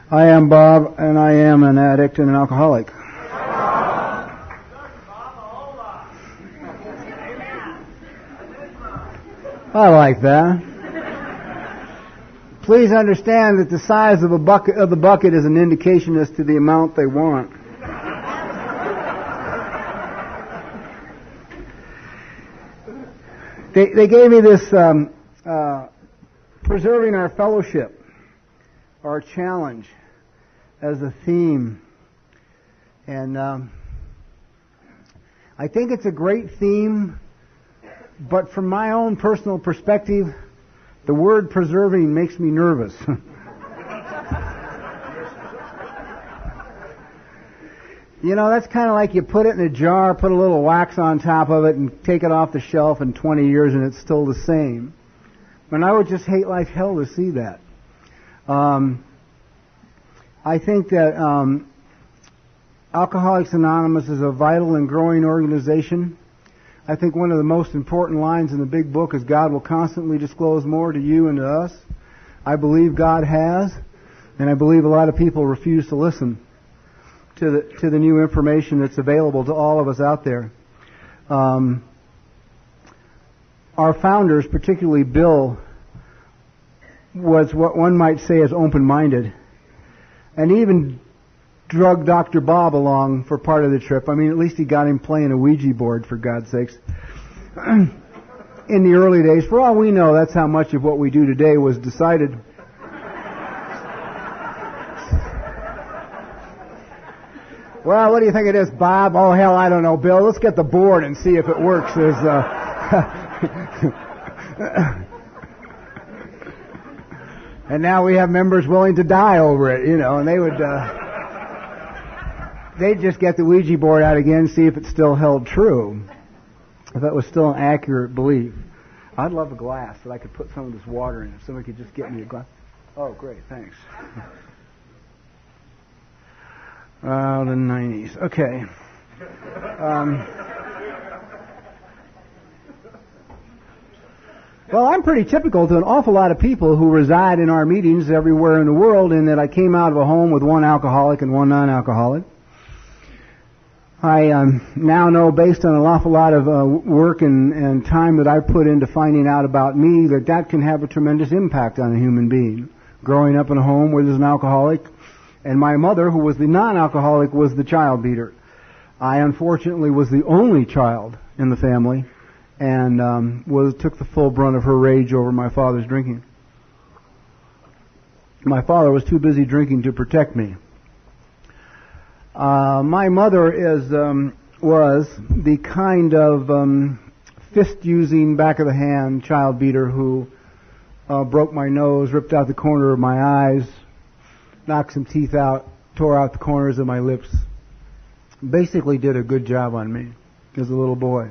I am Bob, and I am an addict and an alcoholic. I like that. Please understand that the size of the bucket is an indication as to the amount they want. They gave me this preserving our fellowship, our challenge, as a theme. And I think it's a great theme, but from my own personal perspective, the word preserving makes me nervous. You know, that's kind of like you put it in a jar, put a little wax on top of it, and take it off the shelf in 20 years and it's still the same. And I would just hate like hell to see that. I think that Alcoholics Anonymous is a vital and growing organization. I think one of the most important lines in the big book is God will constantly disclose more to you and to us. I believe God has, and I believe a lot of people refuse to listen to the new information that's available to all of us out there. Our founders, particularly Bill, was what one might say is open-minded, and even drug Dr. Bob along for part of the trip. I mean, at least he got him playing a Ouija board, for God's sakes. In the early days, for all we know, that's how much of what we do today was decided. Well, what do you think it is, Bob? Oh, hell, I don't know, Bill. Let's get the board and see if it works. And now we have members willing to die over it, you know, and they would... they'd just get the Ouija board out again and see if it still held true, if it was still an accurate belief. I'd love a glass that I could put some of this water in. If somebody could just get me a glass. Oh, great, thanks. The 90s. Okay. Well, I'm pretty typical to an awful lot of people who reside in our meetings everywhere in the world, in that I came out of a home with one alcoholic and one non-alcoholic. I now know, based on an awful lot of work and time that I've put into finding out about me, that can have a tremendous impact on a human being. Growing up in a home where there's an alcoholic, and my mother, who was the non-alcoholic, was the child beater. I, unfortunately, was the only child in the family, and took the full brunt of her rage over my father's drinking. My father was too busy drinking to protect me. My mother was the kind of fist-using, back-of-the-hand child beater who broke my nose, ripped out the corner of my eyes, knocked some teeth out, tore out the corners of my lips. Basically did a good job on me as a little boy.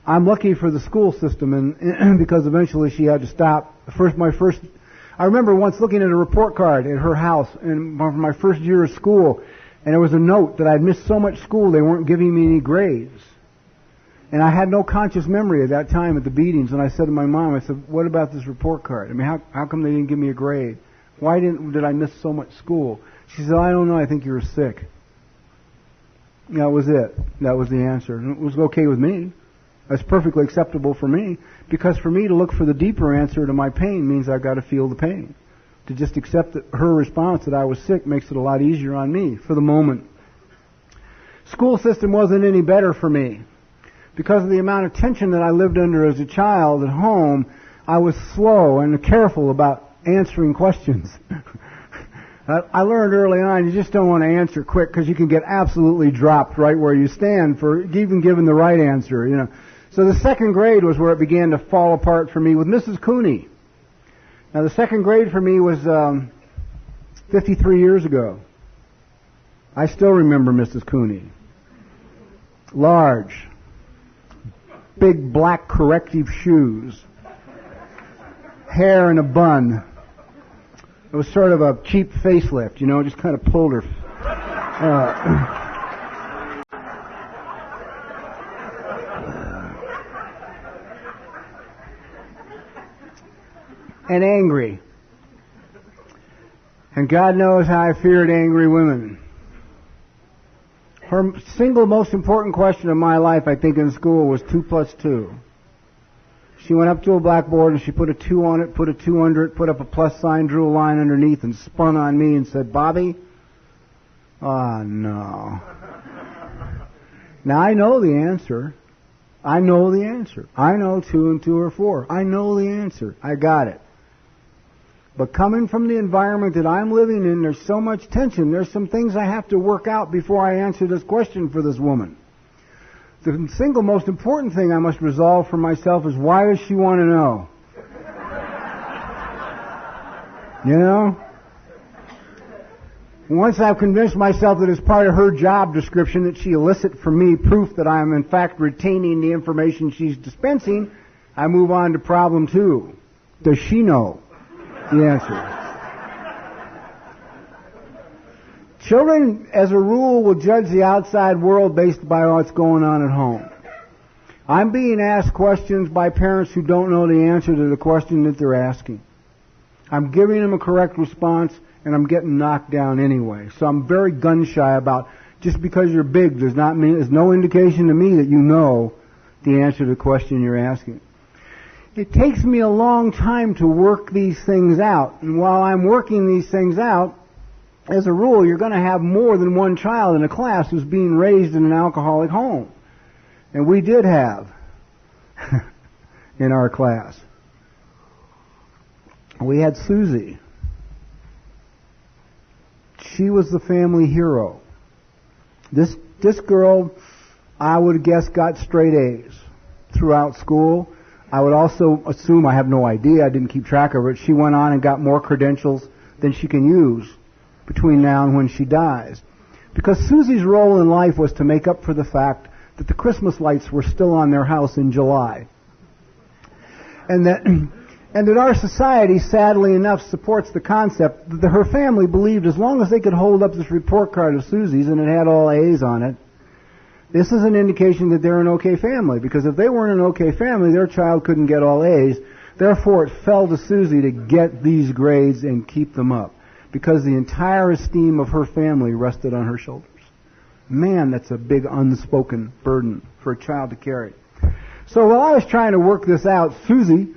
I'm lucky for the school system, and because eventually she had to stop. I remember once looking at a report card at her house for my first year of school, and there was a note that I'd missed so much school they weren't giving me any grades. And I had no conscious memory at that time at the beatings, and I said to my mom, I said, what about this report card? I mean, how come they didn't give me a grade? Why did I miss so much school? She said, I don't know, I think you were sick. That was it. That was the answer. And it was okay with me. That's perfectly acceptable for me, because for me to look for the deeper answer to my pain means I've got to feel the pain. To just accept that her response that I was sick makes it a lot easier on me for the moment. School system wasn't any better for me. Because of the amount of tension that I lived under as a child at home, I was slow and careful about answering questions. I learned early on you just don't want to answer quick, because you can get absolutely dropped right where you stand for even giving the right answer, you know. So the second grade was where it began to fall apart for me with Mrs. Cooney. Now the second grade for me was 53 years ago. I still remember Mrs. Cooney. Large, big black corrective shoes, hair in a bun. It was sort of a cheap facelift, you know, just kind of pulled her. And angry. And God knows how I feared angry women. Her single most important question of my life, I think, in school was 2 plus 2. She went up to a blackboard and she put a 2 on it, put a 2 under it, put up a plus sign, drew a line underneath, and spun on me and said, "Bobby?" Oh, no. Now, I know the answer. I know the answer. I know 2 and 2 are 4. I know the answer. I got it. But coming from the environment that I'm living in, there's so much tension. There's some things I have to work out before I answer this question for this woman. The single most important thing I must resolve for myself is, why does she want to know? You know? Once I've convinced myself that it's part of her job description that she elicit from me proof that I am in fact retaining the information she's dispensing, I move on to problem 2. Does she know the answer? Children, as a rule, will judge the outside world based by what's going on at home. I'm being asked questions by parents who don't know the answer to the question that they're asking. I'm giving them a correct response, and I'm getting knocked down anyway. So I'm very gun-shy about, just because you're big does not mean, there's no indication to me that you know the answer to the question you're asking. It takes me a long time to work these things out. And while I'm working these things out, as a rule, you're going to have more than one child in a class who's being raised in an alcoholic home. And we did have in our class. We had Susie. She was the family hero. This girl, I would guess, got straight A's throughout school. I would also assume, I have no idea, I didn't keep track of it, she went on and got more credentials than she can use between now and when she dies. Because Susie's role in life was to make up for the fact that the Christmas lights were still on their house in July. And that our society, sadly enough, supports the concept that her family believed as long as they could hold up this report card of Susie's and it had all A's on it, this is an indication that they're an okay family. Because if they weren't an okay family, their child couldn't get all A's. Therefore, it fell to Susie to get these grades and keep them up, because the entire esteem of her family rested on her shoulders. Man, that's a big unspoken burden for a child to carry. So while I was trying to work this out, Susie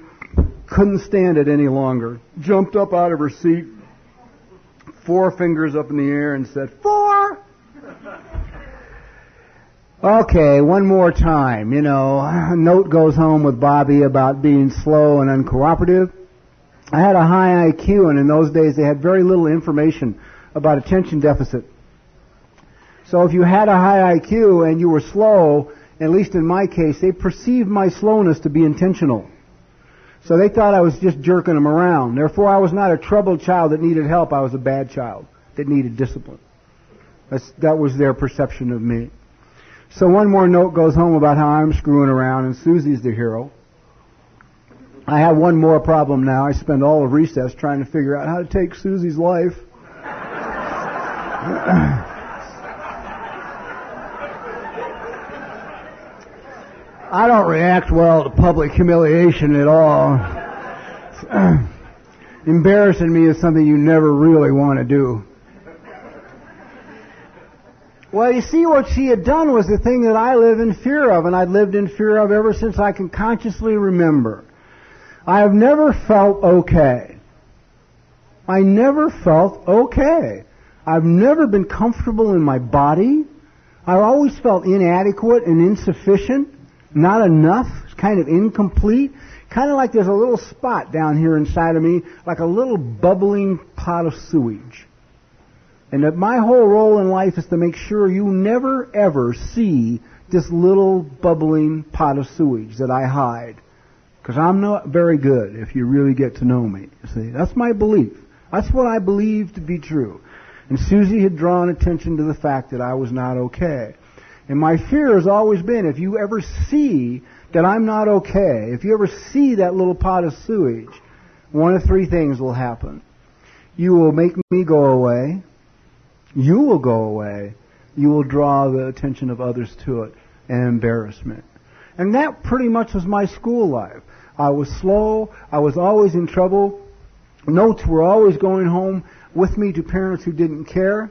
couldn't stand it any longer. Jumped up out of her seat, 4 fingers up in the air, and said, 4! Okay, one more time. You know, a note goes home with Bobby about being slow and uncooperative. I had a high IQ, and in those days they had very little information about attention deficit. So if you had a high IQ and you were slow, at least in my case, they perceived my slowness to be intentional. So they thought I was just jerking them around. Therefore, I was not a troubled child that needed help. I was a bad child that needed discipline. That was their perception of me. So one more note goes home about how I'm screwing around, and Susie's the hero. I have one more problem now. I spend all of recess trying to figure out how to take Susie's life. I don't react well to public humiliation at all. Embarrassing me is something you never really want to do. Well, you see, what she had done was the thing that I live in fear of, and I've lived in fear of ever since I can consciously remember. I have never felt okay. I never felt okay. I've never been comfortable in my body. I've always felt inadequate and insufficient, not enough, kind of incomplete, kind of like there's a little spot down here inside of me, like a little bubbling pot of sewage. And that my whole role in life is to make sure you never, ever see this little bubbling pot of sewage that I hide. Because I'm not very good if you really get to know me. You see, that's my belief. That's what I believe to be true. And Susie had drawn attention to the fact that I was not okay. And my fear has always been, if you ever see that I'm not okay, if you ever see that little pot of sewage, one of 3 things will happen. You will make me go away. You will go away. You will draw the attention of others to it and embarrassment. And that pretty much was my school life. I was slow. I was always in trouble. Notes were always going home. with me to parents who didn't care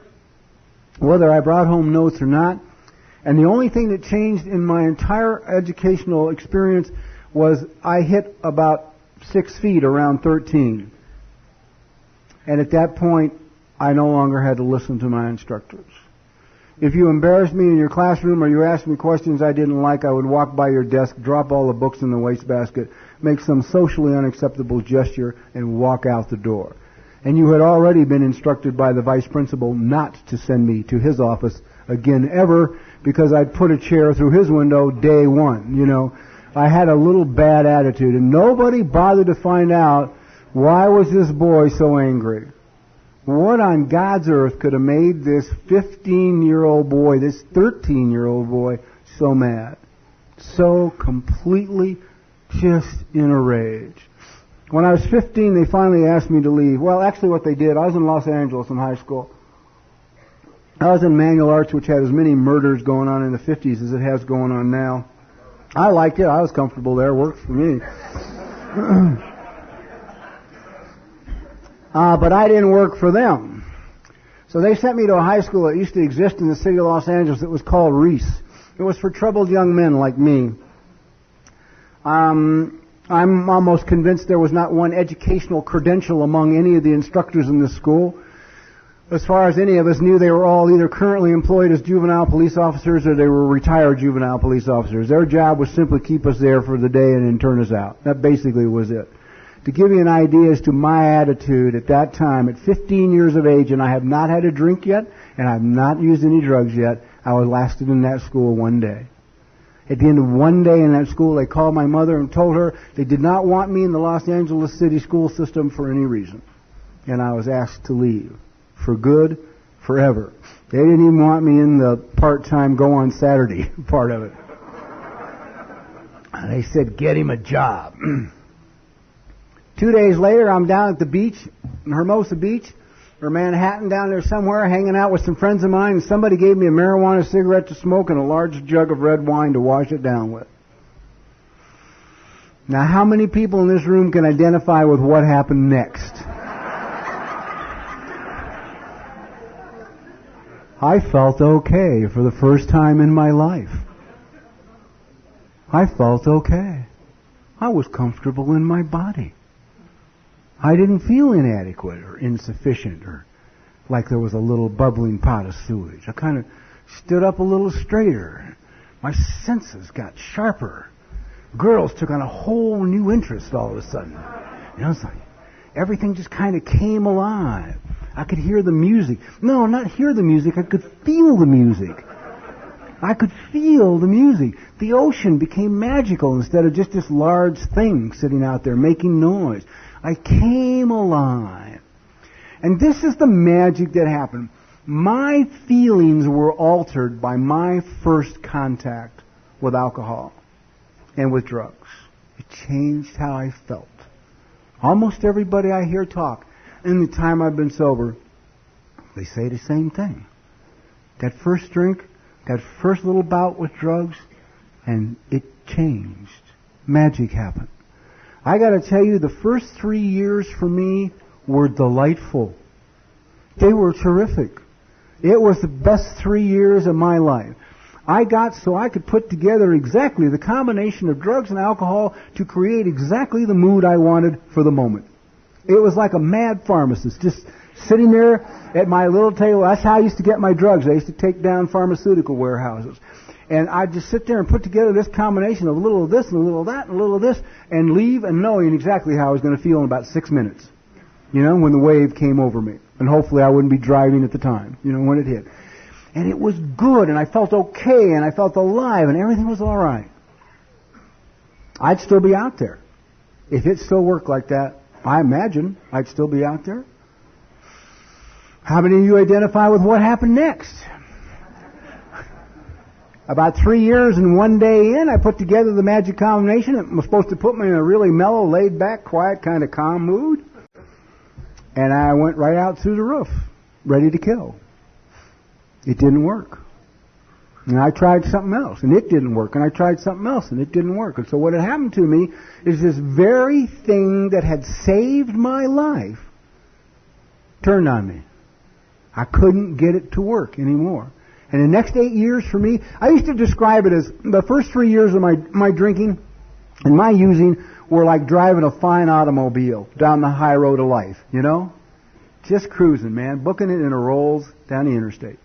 whether I brought home notes or not. And the only thing that changed in my entire educational experience was I hit about 6 feet, around 13. And at that point, I no longer had to listen to my instructors. If you embarrassed me in your classroom or you asked me questions I didn't like, I would walk by your desk, drop all the books in the wastebasket, make some socially unacceptable gesture, and walk out the door. And you had already been instructed by the vice principal not to send me to his office again ever, because I'd put a chair through his window day one. You know, I had a little bad attitude, and nobody bothered to find out why was this boy so angry. What on God's earth could have made this 15-year-old boy, this 13-year-old boy, so mad? So completely just in a rage. When I was 15, they finally asked me to leave. Well, actually what they did, I was in Los Angeles in high school. I was in manual arts, which had as many murders going on in the 50s as it has going on now. I liked it. I was comfortable there. It worked for me. But I didn't work for them. So they sent me to a high school that used to exist in the city of Los Angeles. It was called Reese. It was for troubled young men like me. I'm almost convinced there was not one educational credential among any of the instructors in this school. As far as any of us knew, they were all either currently employed as juvenile police officers or they were retired juvenile police officers. Their job was simply keep us there for the day and then turn us out. That basically was it. To give you an idea as to my attitude at that time, at 15 years of age, and I have not had a drink yet, and I have not used any drugs yet, I was lasted in that school one day. At the end of one day in that school, they called my mother and told her they did not want me in the Los Angeles City school system for any reason. And I was asked to leave. For good, forever. They didn't even want me in the part-time go on Saturday part of it. They said, get him a job. 2 days later, I'm down at the beach, in Hermosa Beach, or Manhattan, down there somewhere, hanging out with some friends of mine, and somebody gave me a marijuana cigarette to smoke and a large jug of red wine to wash it down with. Now, how many people in this room can identify with what happened next? I felt okay for the first time in my life. I felt okay. I was comfortable in my body. I didn't feel inadequate or insufficient or like there was a little bubbling pot of sewage. I kind of stood up a little straighter. My senses got sharper. Girls took on a whole new interest all of a sudden. You know, it's like everything just kind of came alive. I could hear the music. No, not hear the music. I could feel the music. I could feel the music. The ocean became magical instead of just this large thing sitting out there making noise. I came alive. And this is the magic that happened. My feelings were altered by my first contact with alcohol and with drugs. It changed how I felt. Almost everybody I hear talk in the time I've been sober, they say the same thing. That first drink, that first little bout with drugs, and it changed. Magic happened. I got to tell you, the first 3 years for me were delightful. They were terrific. It was the best 3 years of my life. I got so I could put together exactly the combination of drugs and alcohol to create exactly the mood I wanted for the moment. It was like a mad pharmacist, just sitting there at my little table. That's how I used to get my drugs. I used to take down pharmaceutical warehouses. And I'd just sit there and put together this combination of a little of this and a little of that and a little of this and leave and knowing exactly how I was going to feel in about 6 minutes. You know, when the wave came over me. And hopefully I wouldn't be driving at the time, you know, when it hit. And it was good, and I felt okay, and I felt alive, and everything was all right. I'd still be out there. If it still worked like that, I imagine I'd still be out there. How many of you identify with what happened next? About 3 years and 1 day in, I put together the magic combination. It was supposed to put me in a really mellow, laid-back, quiet, kind of calm mood. And I went right out through the roof, ready to kill. It didn't work. And I tried something else, and it didn't work. And I tried something else, and it didn't work. And so what had happened to me is this very thing that had saved my life turned on me. I couldn't get it to work anymore. And the next 8 years for me, I used to describe it as the first 3 years of my drinking and my using were like driving a fine automobile down the high road of life, you know? Just cruising, man, booking it in a Rolls down the interstate.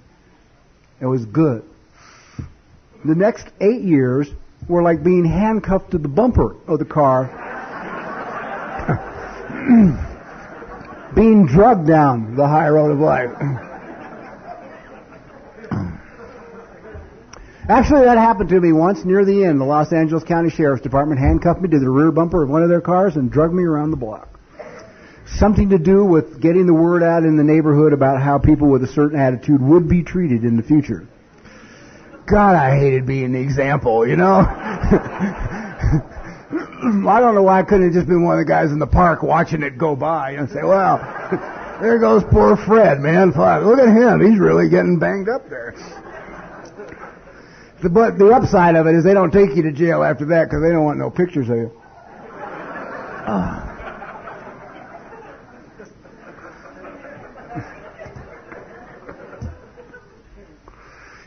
It was good. The next 8 years were like being handcuffed to the bumper of the car, being drugged down the high road of life. Actually, that happened to me once near the end. The Los Angeles County Sheriff's Department handcuffed me to the rear bumper of one of their cars and drugged me around the block. Something to do with getting the word out in the neighborhood about how people with a certain attitude would be treated in the future. God, I hated being the example, you know? I don't know why I couldn't have just been one of the guys in the park watching it go by and say, well, there goes poor Fred, man. Look at him. He's really getting banged up there. But the upside of it is they don't take you to jail after that because they don't want no pictures of you.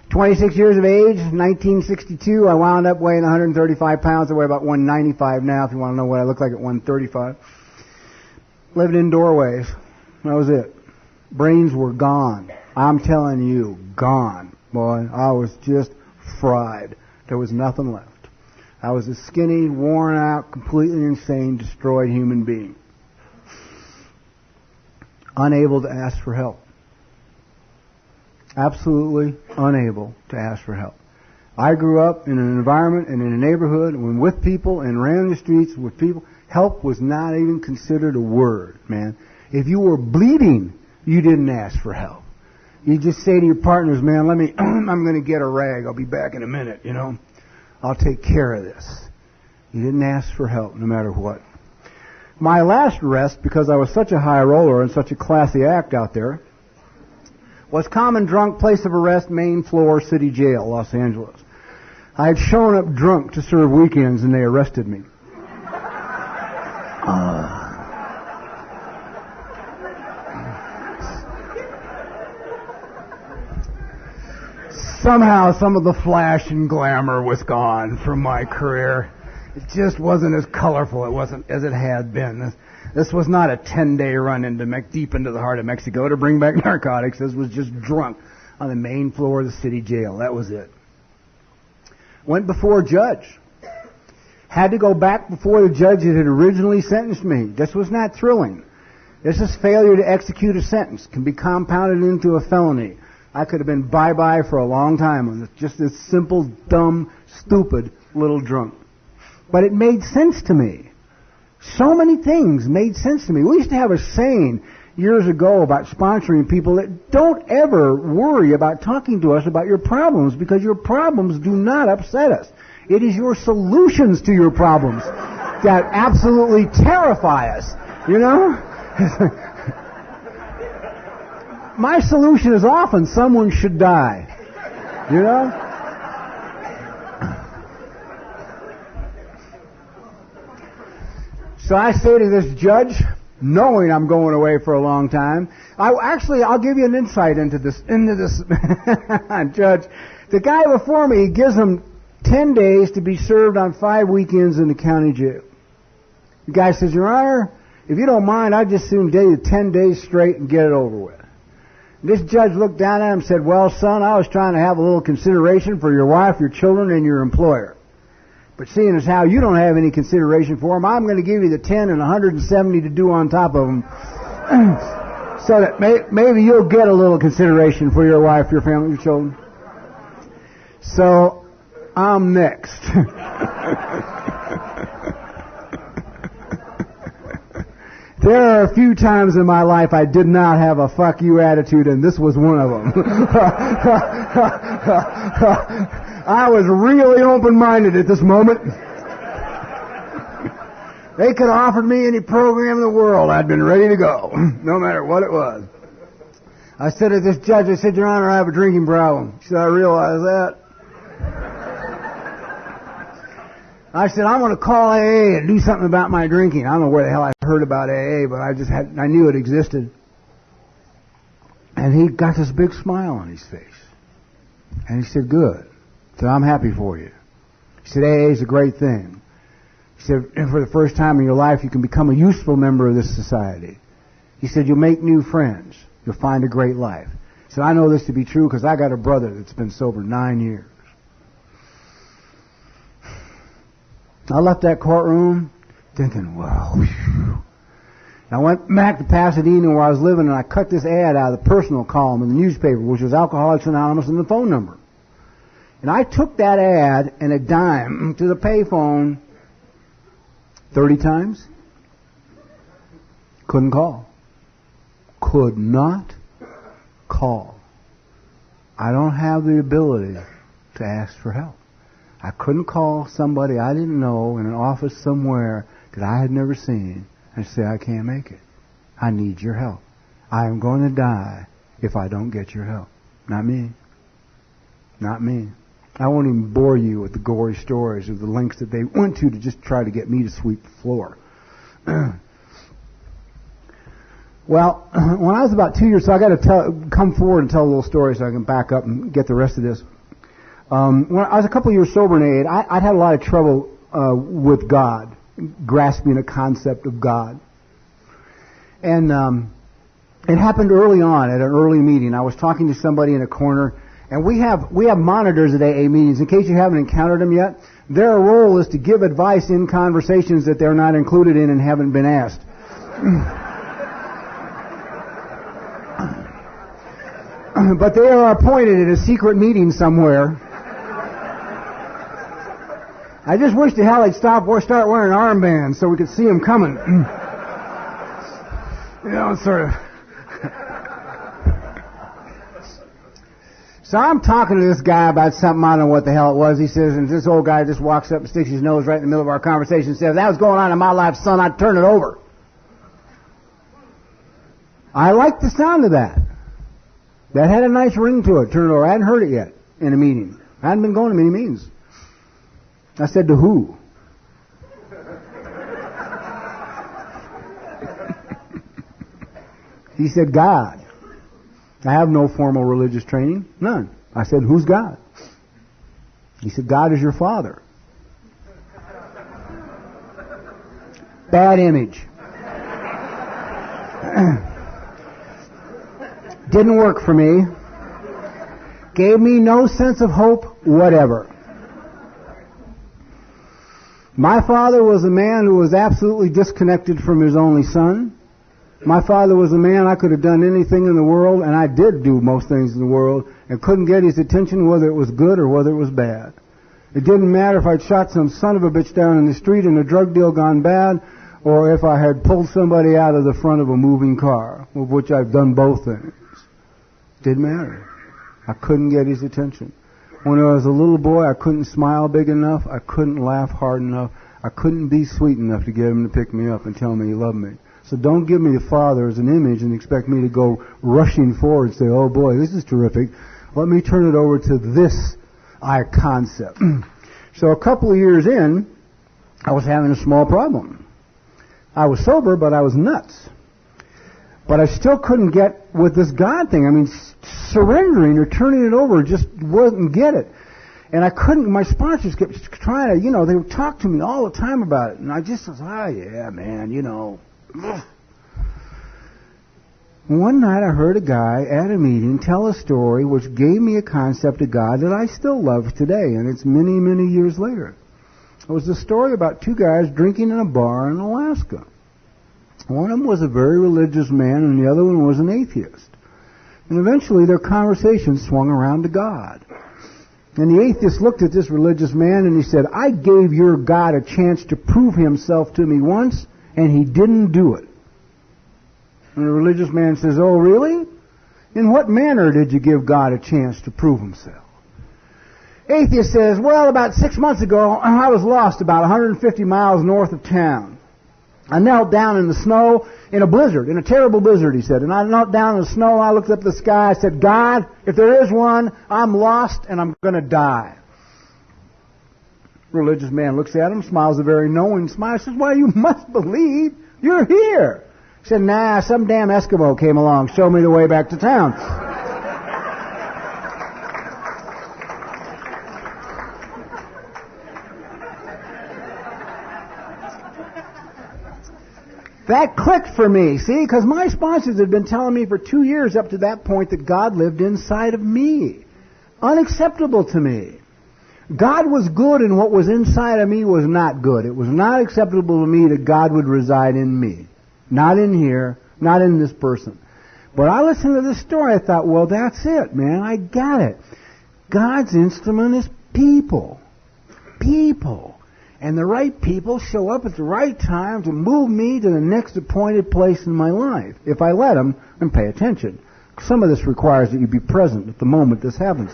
26 years of age, 1962, I wound up weighing 135 pounds. I weigh about 195 now, if you want to know what I look like at 135. Living in doorways. That was it. Brains were gone. I'm telling you, gone. Boy, I was just fried. There was nothing left. I was a skinny, worn out, completely insane, destroyed human being. Unable to ask for help. Absolutely unable to ask for help. I grew up in an environment and in a neighborhood when with people and ran the streets with people. Help was not even considered a word, man. If you were bleeding, you didn't ask for help. You just say to your partners, man, I'm going to get a rag. I'll be back in a minute, you know. I'll take care of this. You didn't ask for help no matter what. My last arrest, because I was such a high roller and such a classy act out there, was common drunk, place of arrest, main floor, city jail, Los Angeles. I had shown up drunk to serve weekends and they arrested me. Somehow some of the flash and glamour was gone from my career. It just wasn't as colorful as it had been. This was not a 10-day run deep into the heart of Mexico to bring back narcotics. This was just drunk on the main floor of the city jail. That was it. Went before a judge. Had to go back before the judge that had originally sentenced me. This was not thrilling. This is failure to execute a sentence. Can be compounded into a felony. I could have been bye-bye for a long time on just this simple, dumb, stupid little drunk. But it made sense to me. So many things made sense to me. We used to have a saying years ago about sponsoring people that don't ever worry about talking to us about your problems because your problems do not upset us. It is your solutions to your problems that absolutely terrify us, you know? My solution is often someone should die, you know? So I say to this judge, knowing I'm going away for a long time, I'll give you an insight into this judge. The guy before me gives him 10 days to be served on 5 weekends in the county jail. The guy says, Your Honor, if you don't mind, I'd just soon give you 10 days straight and get it over with. This judge looked down at him and said, Well, son, I was trying to have a little consideration for your wife, your children, and your employer. But seeing as how you don't have any consideration for them, I'm going to give you the 10 and 170 to do on top of them so that maybe you'll get a little consideration for your wife, your family, your children. So, I'm next. There are a few times in my life I did not have a fuck you attitude, and this was one of them. I was really open-minded at this moment. They could have offered me any program in the world. I'd been ready to go, no matter what it was. I said to this judge, I said, Your Honor, I have a drinking problem. She said, I realize that. I said, I'm going to call AA and do something about my drinking. I don't know where the hell I heard about AA, but I knew it existed. And he got this big smile on his face. And he said, good. He said, I'm happy for you. He said, AA is a great thing. He said, and for the first time in your life, you can become a useful member of this society. He said, you'll make new friends. You'll find a great life. He said, I know this to be true because I got a brother that's been sober 9 years. I left that courtroom thinking, wow. Whew. I went back to Pasadena where I was living, and I cut this ad out of the personal column in the newspaper, which was Alcoholics Anonymous and the phone number. And I took that ad and a dime to the payphone 30 times. Couldn't call. Could not call. I don't have the ability to ask for help. I couldn't call somebody I didn't know in an office somewhere that I had never seen and say, I can't make it. I need your help. I am going to die if I don't get your help. Not me. Not me. I won't even bore you with the gory stories of the lengths that they went to just try to get me to sweep the floor. Well, when I was about 2 years, so I got to come forward and tell a little story so I can back up and get the rest of this. When I was a couple of years sober in AA, I'd had a lot of trouble with God, grasping a concept of God. And it happened early on at an early meeting. I was talking to somebody in a corner, and we have monitors at AA meetings. In case you haven't encountered them yet, their role is to give advice in conversations that they're not included in and haven't been asked. But they are appointed at a secret meeting somewhere. I just wish to hell they'd start wearing armbands so we could see them coming. You know, sort of. So I'm talking to this guy about something, I don't know what the hell it was. He says, and this old guy just walks up and sticks his nose right in the middle of our conversation and says, if that was going on in my life, son, I'd turn it over. I liked the sound of that. That had a nice ring to it, turn it over. I hadn't heard it yet in a meeting. I hadn't been going to many meetings. I said, to who? He said, God. I have no formal religious training. None. I said, who's God? He said, God is your father. Bad image. Didn't work for me. Gave me no sense of hope, whatever. My father was a man who was absolutely disconnected from his only son. My father was a man I could have done anything in the world, and I did do most things in the world, and couldn't get his attention whether it was good or whether it was bad. It didn't matter if I'd shot some son of a bitch down in the street in a drug deal gone bad, or if I had pulled somebody out of the front of a moving car, of which I've done both things. Didn't matter. I couldn't get his attention. When I was a little boy, I couldn't smile big enough. I couldn't laugh hard enough. I couldn't be sweet enough to get him to pick me up and tell me he loved me. So don't give me the father as an image and expect me to go rushing forward and say, oh boy, this is terrific. Let me turn it over to this concept. So a couple of years in, I was having a small problem. I was sober, but I was nuts. But I still couldn't get with this God thing. I mean, surrendering or turning it over just wouldn't get it. And I couldn't, my sponsors kept trying to, they would talk to me all the time about it. And I just was, yeah, man, One night I heard a guy at a meeting tell a story which gave me a concept of God that I still love today. And it's many, many years later. It was a story about two guys drinking in a bar in Alaska. One of them was a very religious man, and the other one was an atheist. And eventually their conversation swung around to God. And the atheist looked at this religious man and he said, I gave your God a chance to prove himself to me once, and he didn't do it. And the religious man says, oh, really? In what manner did you give God a chance to prove himself? Atheist says, well, about 6 months ago, I was lost about 150 miles north of town. I knelt down in the snow in a blizzard, in a terrible blizzard, he said. And I knelt down in the snow, I looked up at the sky, I said, God, if there is one, I'm lost and I'm going to die. Religious man looks at him, smiles a very knowing smile, says, well, you must believe you're here. He said, nah, some damn Eskimo came along, showed me the way back to town. That clicked for me, see, because my sponsors had been telling me for 2 years up to that point that God lived inside of me. Unacceptable to me. God was good and what was inside of me was not good. It was not acceptable to me that God would reside in me. Not in here, not in this person. But I listened to this story, I thought, well, that's it, man, I got it. God's instrument is people. People. And the right people show up at the right time to move me to the next appointed place in my life, if I let them and pay attention. Some of this requires that you be present at the moment this happens.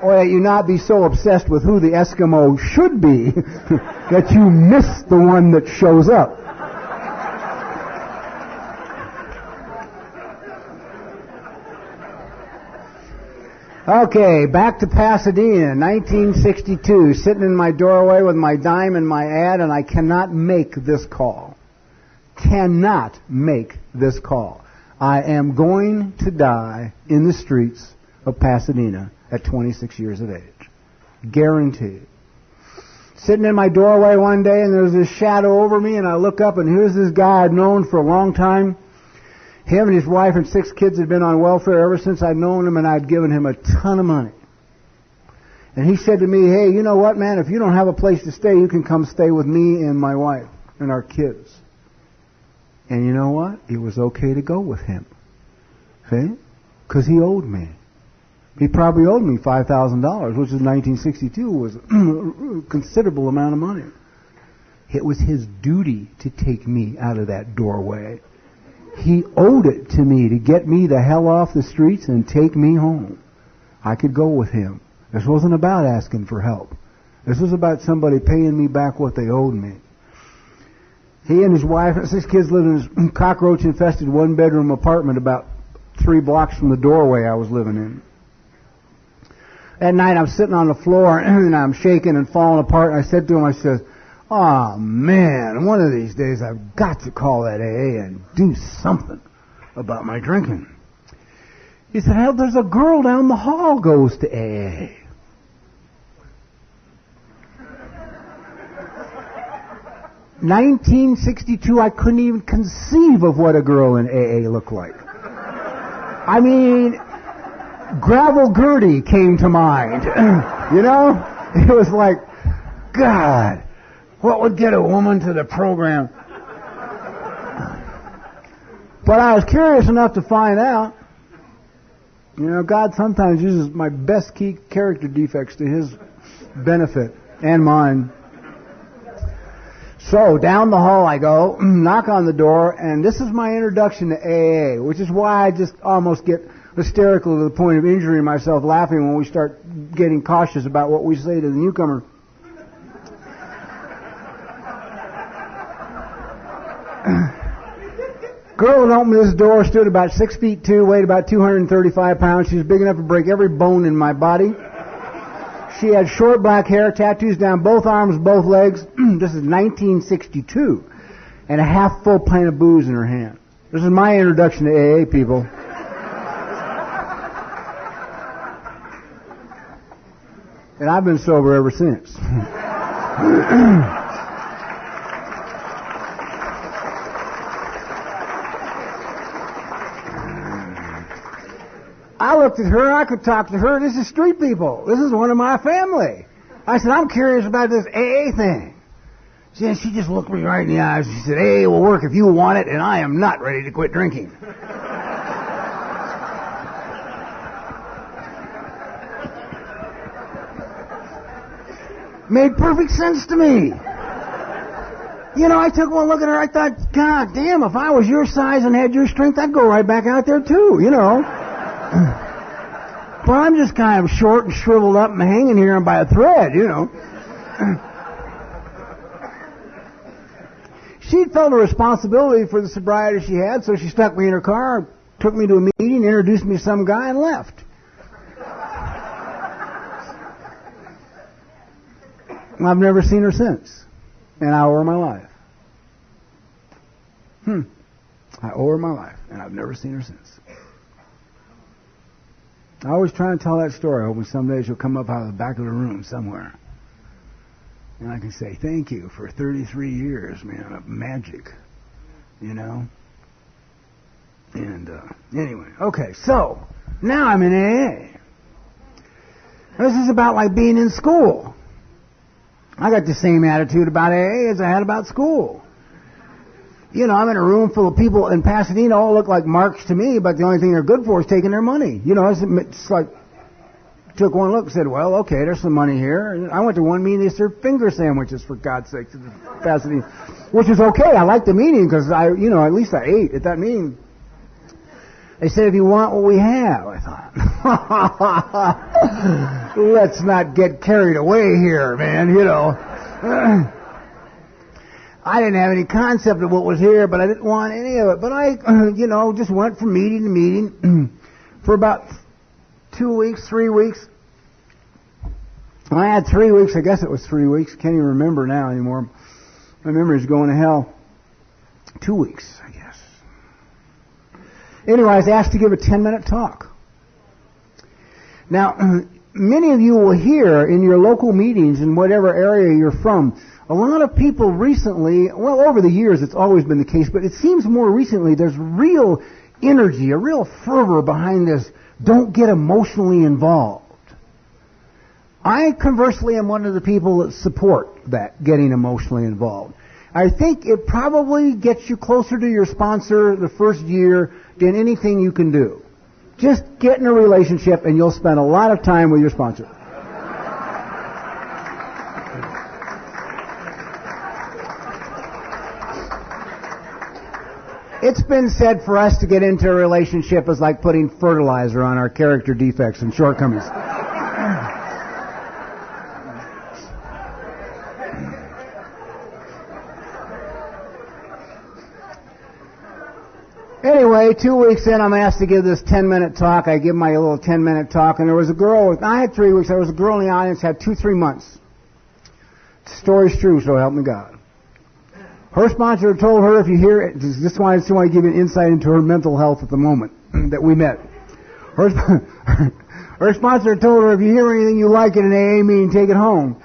Or that you not be so obsessed with who the Eskimo should be that you miss the one that shows up. Okay, back to Pasadena, 1962, sitting in my doorway with my dime and my ad, and I cannot make this call. Cannot make this call. I am going to die in the streets of Pasadena at 26 years of age. Guaranteed. Sitting in my doorway one day, and there's this shadow over me, and I look up, and here's this guy I'd known for a long time. Him and his wife and 6 kids had been on welfare ever since I'd known him, and I'd given him a ton of money. And he said to me, hey, you know what, man, if you don't have a place to stay, you can come stay with me and my wife and our kids. And you know what? It was okay to go with him. See? Because he owed me. He probably owed me $5,000, which in 1962 was a considerable amount of money. It was his duty to take me out of that doorway. He owed it to me to get me the hell off the streets and take me home. I could go with him. This wasn't about asking for help. This was about somebody paying me back what they owed me. He and his wife and 6 kids lived in this cockroach-infested one-bedroom apartment about 3 blocks from the doorway I was living in. That night I'm sitting on the floor and I'm shaking and falling apart, and I said to him, I said, oh, man, one of these days I've got to call that AA and do something about my drinking. He said, hell, there's a girl down the hall goes to AA. (1962), I couldn't even conceive of what a girl in AA looked like. I mean, Gravel Gertie came to mind. You know? It was like, God, what would get a woman to the program? But I was curious enough to find out. You know, God sometimes uses my best key character defects to His benefit and mine. So, down the hall I go, knock on the door, and this is my introduction to AA, which is why I just almost get hysterical to the point of injuring myself laughing when we start getting cautious about what we say to the newcomer. Girl that opened this door stood about 6'2", weighed about 235 pounds. She was big enough to break every bone in my body. She had short black hair, tattoos down both arms, both legs. This is 1962. And a half-full pint of booze in her hand. This is my introduction to AA, people. And I've been sober ever since. I looked at her, I could talk to her. This is street people. This is one of my family. I said, I'm curious about this AA thing. She just looked me right in the eyes. She said, AA will work if you want it, and I am not ready to quit drinking. Made perfect sense to me. You know, I took one look at her, I thought, God damn, if I was your size and had your strength, I'd go right back out there too, you know. But I'm just kind of short and shriveled up and hanging here by a thread, you know. She felt a responsibility for the sobriety she had, so she stuck me in her car, took me to a meeting, introduced me to some guy, and left. I've never seen her since. An hour of my life. I owe her my life, and I've never seen her since. I always try and tell that story, hoping someday she'll come up out of the back of the room somewhere. And I can say, thank you for 33 years, man, of magic, you know? And anyway, okay, so now I'm in AA. This is about like being in school. I got the same attitude about AA as I had about school. You know, I'm in a room full of people in Pasadena, all look like marks to me, but the only thing they're good for is taking their money. You know, it's like, took one look and said, well, okay, there's some money here. And I went to one meeting, they served finger sandwiches, for God's sake, to Pasadena, which is okay. I liked the meeting because at least I ate at that meeting. They said, if you want what we have, I thought, let's not get carried away here, man, you know. I didn't have any concept of what was here, but I didn't want any of it. But I, just went from meeting to meeting for about 2 weeks, 3 weeks. I had 3 weeks, I guess it was 3 weeks. Can't even remember now anymore. My memory's going to hell. 2 weeks, I guess. Anyway, I was asked to give a 10-minute talk. Now, many of you will hear in your local meetings in whatever area you're from, a lot of people recently, well, over the years it's always been the case, but it seems more recently there's real energy, a real fervor behind this, don't get emotionally involved. I, conversely, am one of the people that support that, getting emotionally involved. I think it probably gets you closer to your sponsor the first year than anything you can do. Just get in a relationship and you'll spend a lot of time with your sponsor. It's been said for us to get into a relationship is like putting fertilizer on our character defects and shortcomings. Anyway, 2 weeks in, I'm asked to give this 10-minute talk. I give my little 10-minute talk, and there was a girl, I had 3 weeks, there was a girl in the audience, had 2-3 months. The story's true, so help me God. Her sponsor told her, if you hear it, just want to give you an insight into her mental health at the moment that we met. Her sponsor told her, if you hear anything you like in an AA meeting, take it home.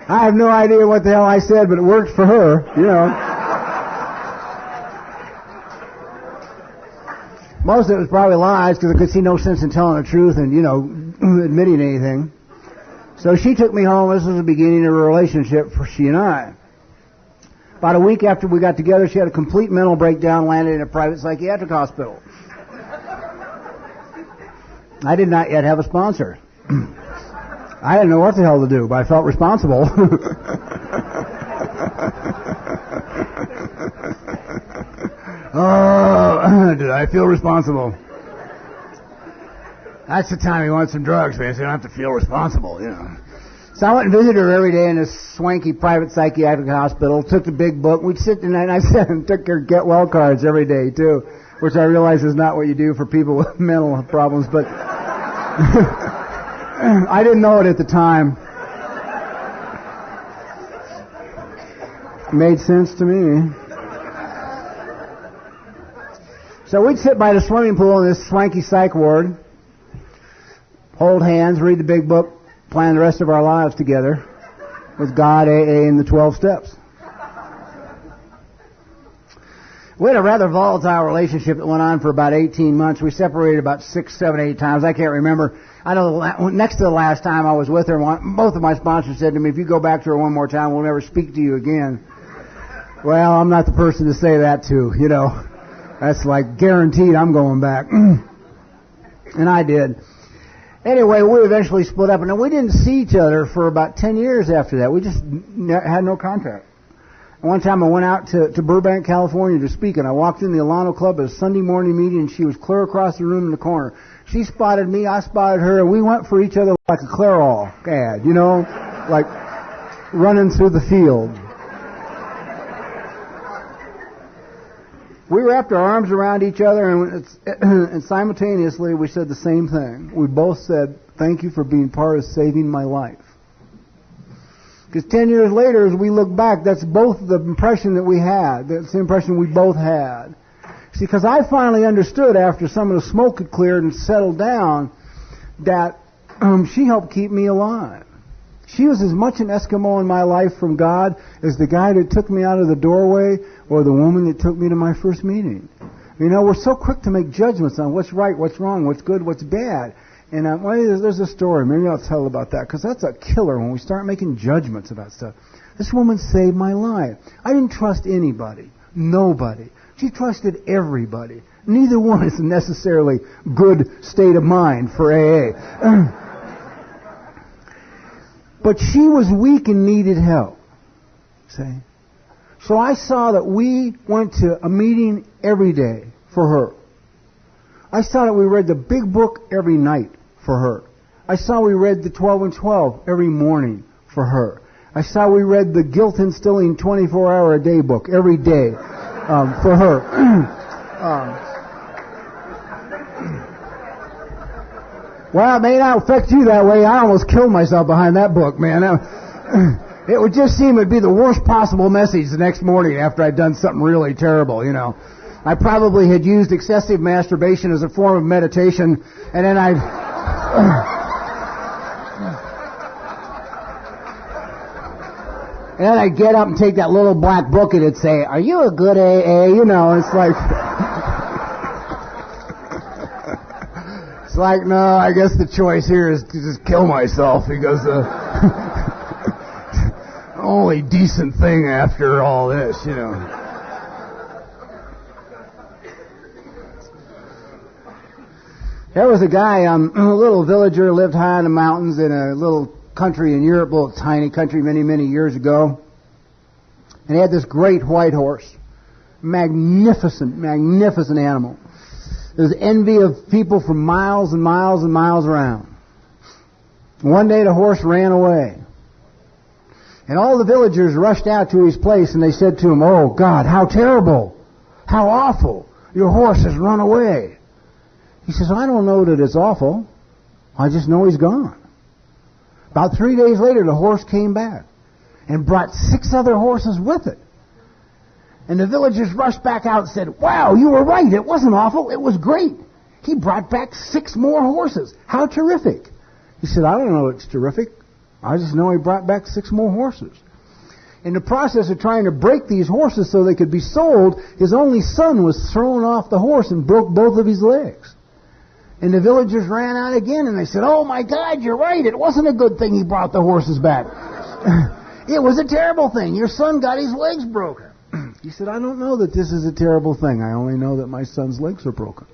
I have no idea what the hell I said, but it worked for her, you know. Most of it was probably lies because I could see no sense in telling the truth and, admitting anything. So she took me home. This was the beginning of a relationship for she and I. About a week after we got together, she had a complete mental breakdown, landed in a private psychiatric hospital. I did not yet have a sponsor. I didn't know what the hell to do, but I felt responsible. Oh, did I feel responsible? That's the time you want some drugs, man, so you don't have to feel responsible, So I went and visited her every day in this swanky private psychiatric hospital, took the big book. We'd sit there and I sat and took her get well cards every day, too, which I realize is not what you do for people with mental problems, but I didn't know it at the time. It made sense to me. So we'd sit by the swimming pool in this swanky psych ward, hold hands, read the big book, plan the rest of our lives together with God, AA, and the 12 steps. We had a rather volatile relationship that went on for about 18 months. We separated about 6, 7, 8 times. I can't remember. I know next to the last time I was with her, both of my sponsors said to me, if you go back to her one more time, we'll never speak to you again. Well, I'm not the person to say that to, That's like guaranteed I'm going back. And I did. Anyway, we eventually split up, and then we didn't see each other for about 10 years after that. We just had no contact. And one time I went out to Burbank, California to speak, and I walked in the Alano Club at a Sunday morning meeting, and she was clear across the room in the corner. She spotted me, I spotted her, and we went for each other like a Clairol ad, like running through the field. We wrapped our arms around each other, and simultaneously we said the same thing. We both said, thank you for being part of saving my life. Because 10 years later, as we look back, that's both the impression that we had. That's the impression we both had. See, because I finally understood after some of the smoke had cleared and settled down that she helped keep me alive. She was as much an Eskimo in my life from God as the guy that took me out of the doorway or the woman that took me to my first meeting. You know, we're so quick to make judgments on what's right, what's wrong, what's good, what's bad. And there's a story. Maybe I'll tell about that, because that's a killer when we start making judgments about stuff. This woman saved my life. I didn't trust anybody. Nobody. She trusted everybody. Neither one is necessarily good state of mind for AA. But she was weak and needed help. See? So I saw that we went to a meeting every day for her. I saw that we read the big book every night for her. I saw we read the 12 and 12 every morning for her. I saw we read the guilt-instilling 24-hour-a-day book every day for her. Well, it may not affect you that way. I almost killed myself behind that book, man. It would just seem it would be the worst possible message the next morning after I'd done something really terrible, you know. I probably had used excessive masturbation as a form of meditation, and then I'd get up and take that little black book and it'd say, "Are you a good AA?" You know, it's like... It's like, no, I guess the choice here is to just kill myself, because only decent thing after all this, you know. There was a guy, a little villager, lived high in the mountains in a little country in Europe, a little tiny country many, many years ago. And he had this great white horse. Magnificent, magnificent animal. There was envy of people for miles and miles and miles around. One day the horse ran away. And all the villagers rushed out to his place and they said to him, "Oh God, how terrible! How awful! Your horse has run away." He says, "I don't know that it's awful. I just know he's gone." About 3 days later, the horse came back and brought 6 other horses with it. And the villagers rushed back out and said, "Wow, you were right. It wasn't awful. It was great. He brought back 6 more horses. How terrific." He said, "I don't know it's terrific. I just know he brought back 6 more horses." In the process of trying to break these horses so they could be sold, his only son was thrown off the horse and broke both of his legs. And the villagers ran out again and they said, "Oh my God, you're right. It wasn't a good thing he brought the horses back. It was a terrible thing. Your son got his legs broken." He said, "I don't know that this is a terrible thing. I only know that my son's legs are broken."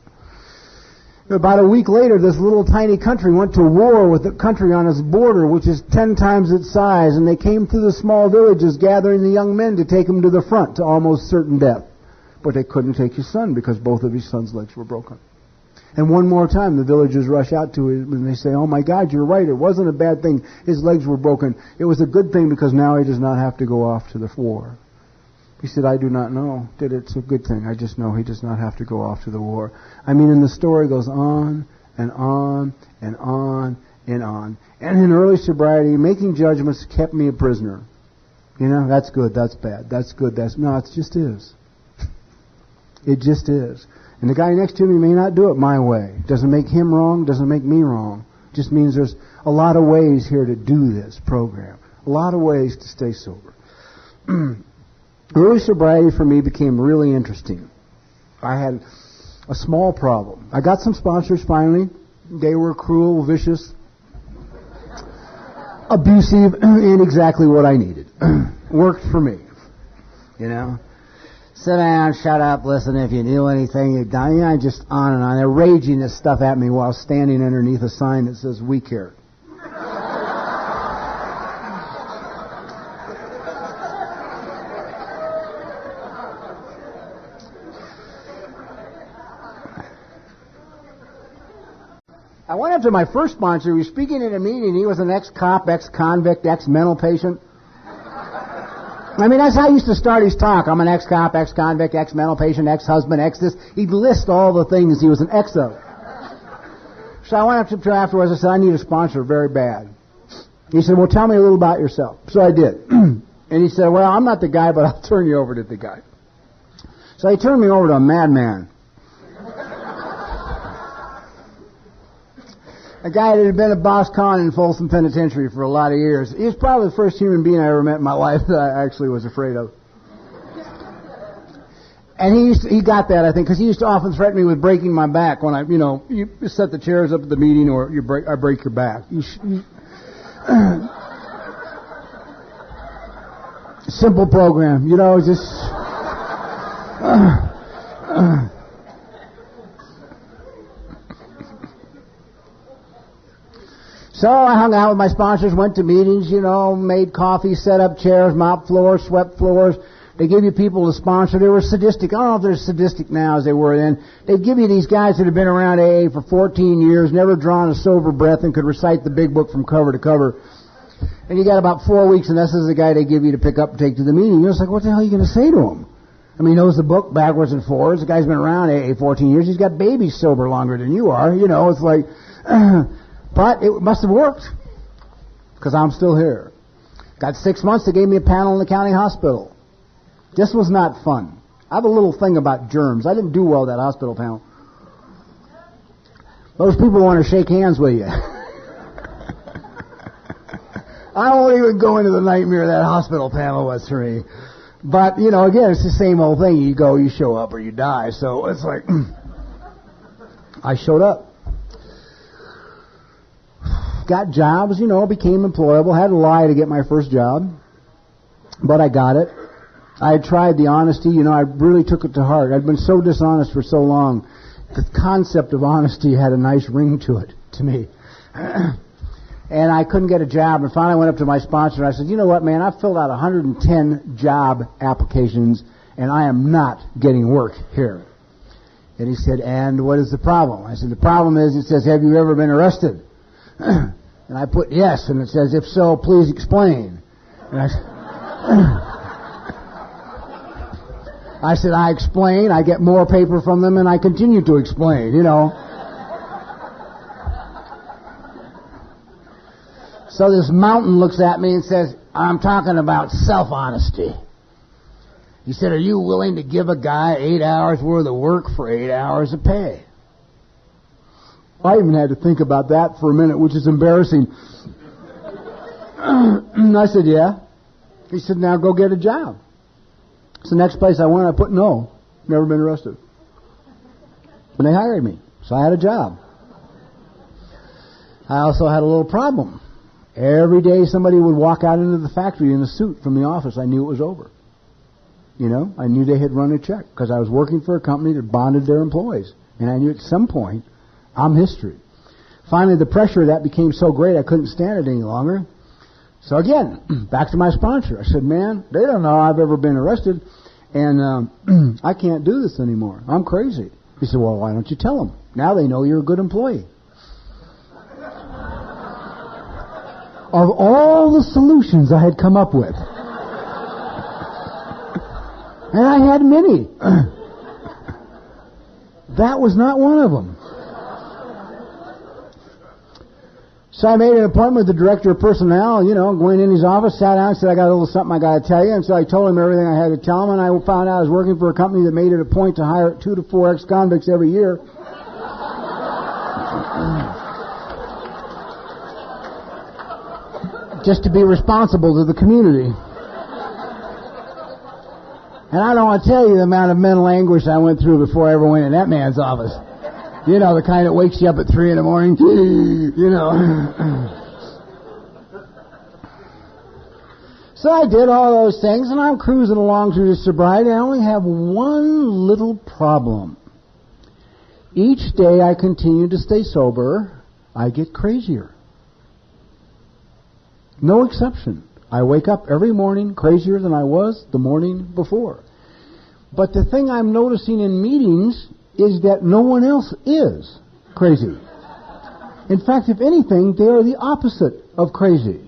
About a week later, this little tiny country went to war with the country on its border, which is 10 times its size, and they came through the small villages gathering the young men to take them to the front to almost certain death. But they couldn't take his son because both of his son's legs were broken. And one more time, the villagers rush out to him and they say, "Oh my God, you're right. It wasn't a bad thing. His legs were broken. It was a good thing because now he does not have to go off to the war." He said, "I do not know that it's a good thing. I just know he does not have to go off to the war." I mean, and the story goes on and on and on and on. And in early sobriety, making judgments kept me a prisoner. You know, that's good, that's bad, that's good, that's... No, it just is. It just is. And the guy next to me may not do it my way. Doesn't make him wrong, doesn't make me wrong. Just means there's a lot of ways here to do this program. A lot of ways to stay sober. Early sobriety for me became really interesting. I had a small problem. I got some sponsors finally. They were cruel, vicious, abusive, and exactly what I needed. Worked for me. You know? Sit down, shut up, listen, if you knew anything you'd done. You know, just on and on. They're raging this stuff at me while standing underneath a sign that says, "We care." I went up to my first sponsor. He was speaking at a meeting. He was an ex-cop, ex-convict, ex-mental patient. I mean, that's how he used to start his talk. I'm an ex-cop, ex-convict, ex-mental patient, ex-husband, ex-this. He'd list all the things he was an ex of. So I went up to him afterwards. I said, I need a sponsor very bad. He said, well, tell me a little about yourself. So I did. And he said, well, I'm not the guy, but I'll turn you over to the guy. So he turned me over to a madman. A guy that had been a boss con in Folsom Penitentiary for a lot of years. He was probably the first human being I ever met in my life that I actually was afraid of. And he got that, I think, because he used to often threaten me with breaking my back when you set the chairs up at the meeting or I break your back. Simple program, just... So I hung out with my sponsors, went to meetings, made coffee, set up chairs, mopped floors, swept floors. They give you people to sponsor. They were sadistic. I don't know if they're sadistic now as they were then. They'd give you these guys that had been around AA for 14 years, never drawn a sober breath, and could recite the big book from cover to cover. And you got about 4 weeks, and this is the guy they give you to pick up and take to the meeting. You're just like, what the hell are you going to say to him? I mean, he knows the book backwards and forwards. The guy's been around AA 14 years. He's got babies sober longer than you are. It's like... But it must have worked, because I'm still here. Got 6 months, they gave me a panel in the county hospital. This was not fun. I have a little thing about germs. I didn't do well that hospital panel. Those people want to shake hands with you. I won't even go into the nightmare that hospital panel was for me. But, again, it's the same old thing. You go, you show up, or you die. So it's like, I showed up. Got jobs, became employable, had to lie to get my first job, but I got it. I had tried the honesty, I really took it to heart. I'd been so dishonest for so long. The concept of honesty had a nice ring to it, to me. And I couldn't get a job, and finally I went up to my sponsor and I said, you know what, man, I've filled out 110 job applications, and I am not getting work here. And he said, and what is the problem? I said, the problem is, it says, have you ever been arrested? And I put yes, and it says, if so, please explain. And I said, I explain, I get more paper from them, and I continue to explain, So this mountain looks at me and says, I'm talking about self-honesty. He said, are you willing to give a guy 8 hours worth of work for 8 hours of pay? I even had to think about that for a minute, which is embarrassing. I said, yeah. He said, now go get a job. So the next place I went, I put no. Never been arrested. And they hired me. So I had a job. I also had a little problem. Every day somebody would walk out into the factory in a suit from the office. I knew it was over. I knew they had run a check because I was working for a company that bonded their employees. And I knew at some point, I'm history. Finally, the pressure of that became so great I couldn't stand it any longer. So again, back to my sponsor. I said, man, they don't know I've ever been arrested, and I can't do this anymore. I'm crazy. He said, well, why don't you tell them? Now they know you're a good employee. Of all the solutions I had come up with, and I had many, that was not one of them. So I made an appointment with the director of personnel, going in his office, sat down, said, I got a little something I got to tell you. And so I told him everything I had to tell him, and I found out I was working for a company that made it a point to hire 2 to 4 ex-convicts every year. Just to be responsible to the community. And I don't want to tell you the amount of mental anguish I went through before I ever went in that man's office. The kind that wakes you up at 3 in the morning. So I did all those things, and I'm cruising along through this sobriety. I only have one little problem. Each day I continue to stay sober, I get crazier. No exception. I wake up every morning crazier than I was the morning before. But the thing I'm noticing in meetings is that no one else is crazy. In fact, if anything, they are the opposite of crazy.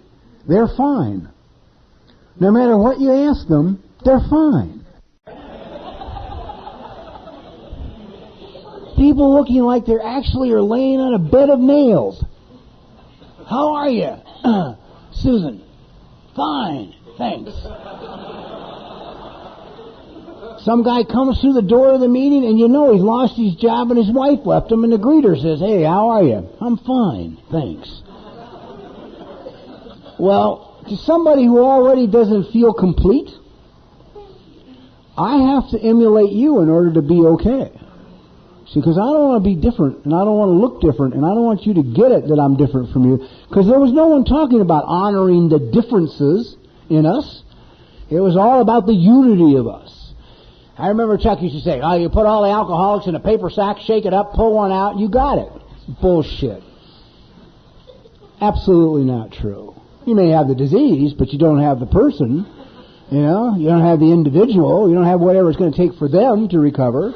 They're fine. No matter what you ask them, they're fine. People looking like they actually are laying on a bed of nails. How are you? Susan. Fine, thanks. Some guy comes through the door of the meeting and you know he's lost his job and his wife left him, and the greeter says, hey, how are you? I'm fine, thanks. Well, to somebody who already doesn't feel complete, I have to emulate you in order to be okay. See, because I don't want to be different, and I don't want to look different, and I don't want you to get it that I'm different from you, because there was no one talking about honoring the differences in us. It was all about the unity of us. I remember Chuck used to say, oh, you put all the alcoholics in a paper sack, shake it up, pull one out, you got it. Bullshit. Absolutely not true. You may have the disease, but you don't have the person. You know, you don't have the individual. You don't have whatever it's going to take for them to recover.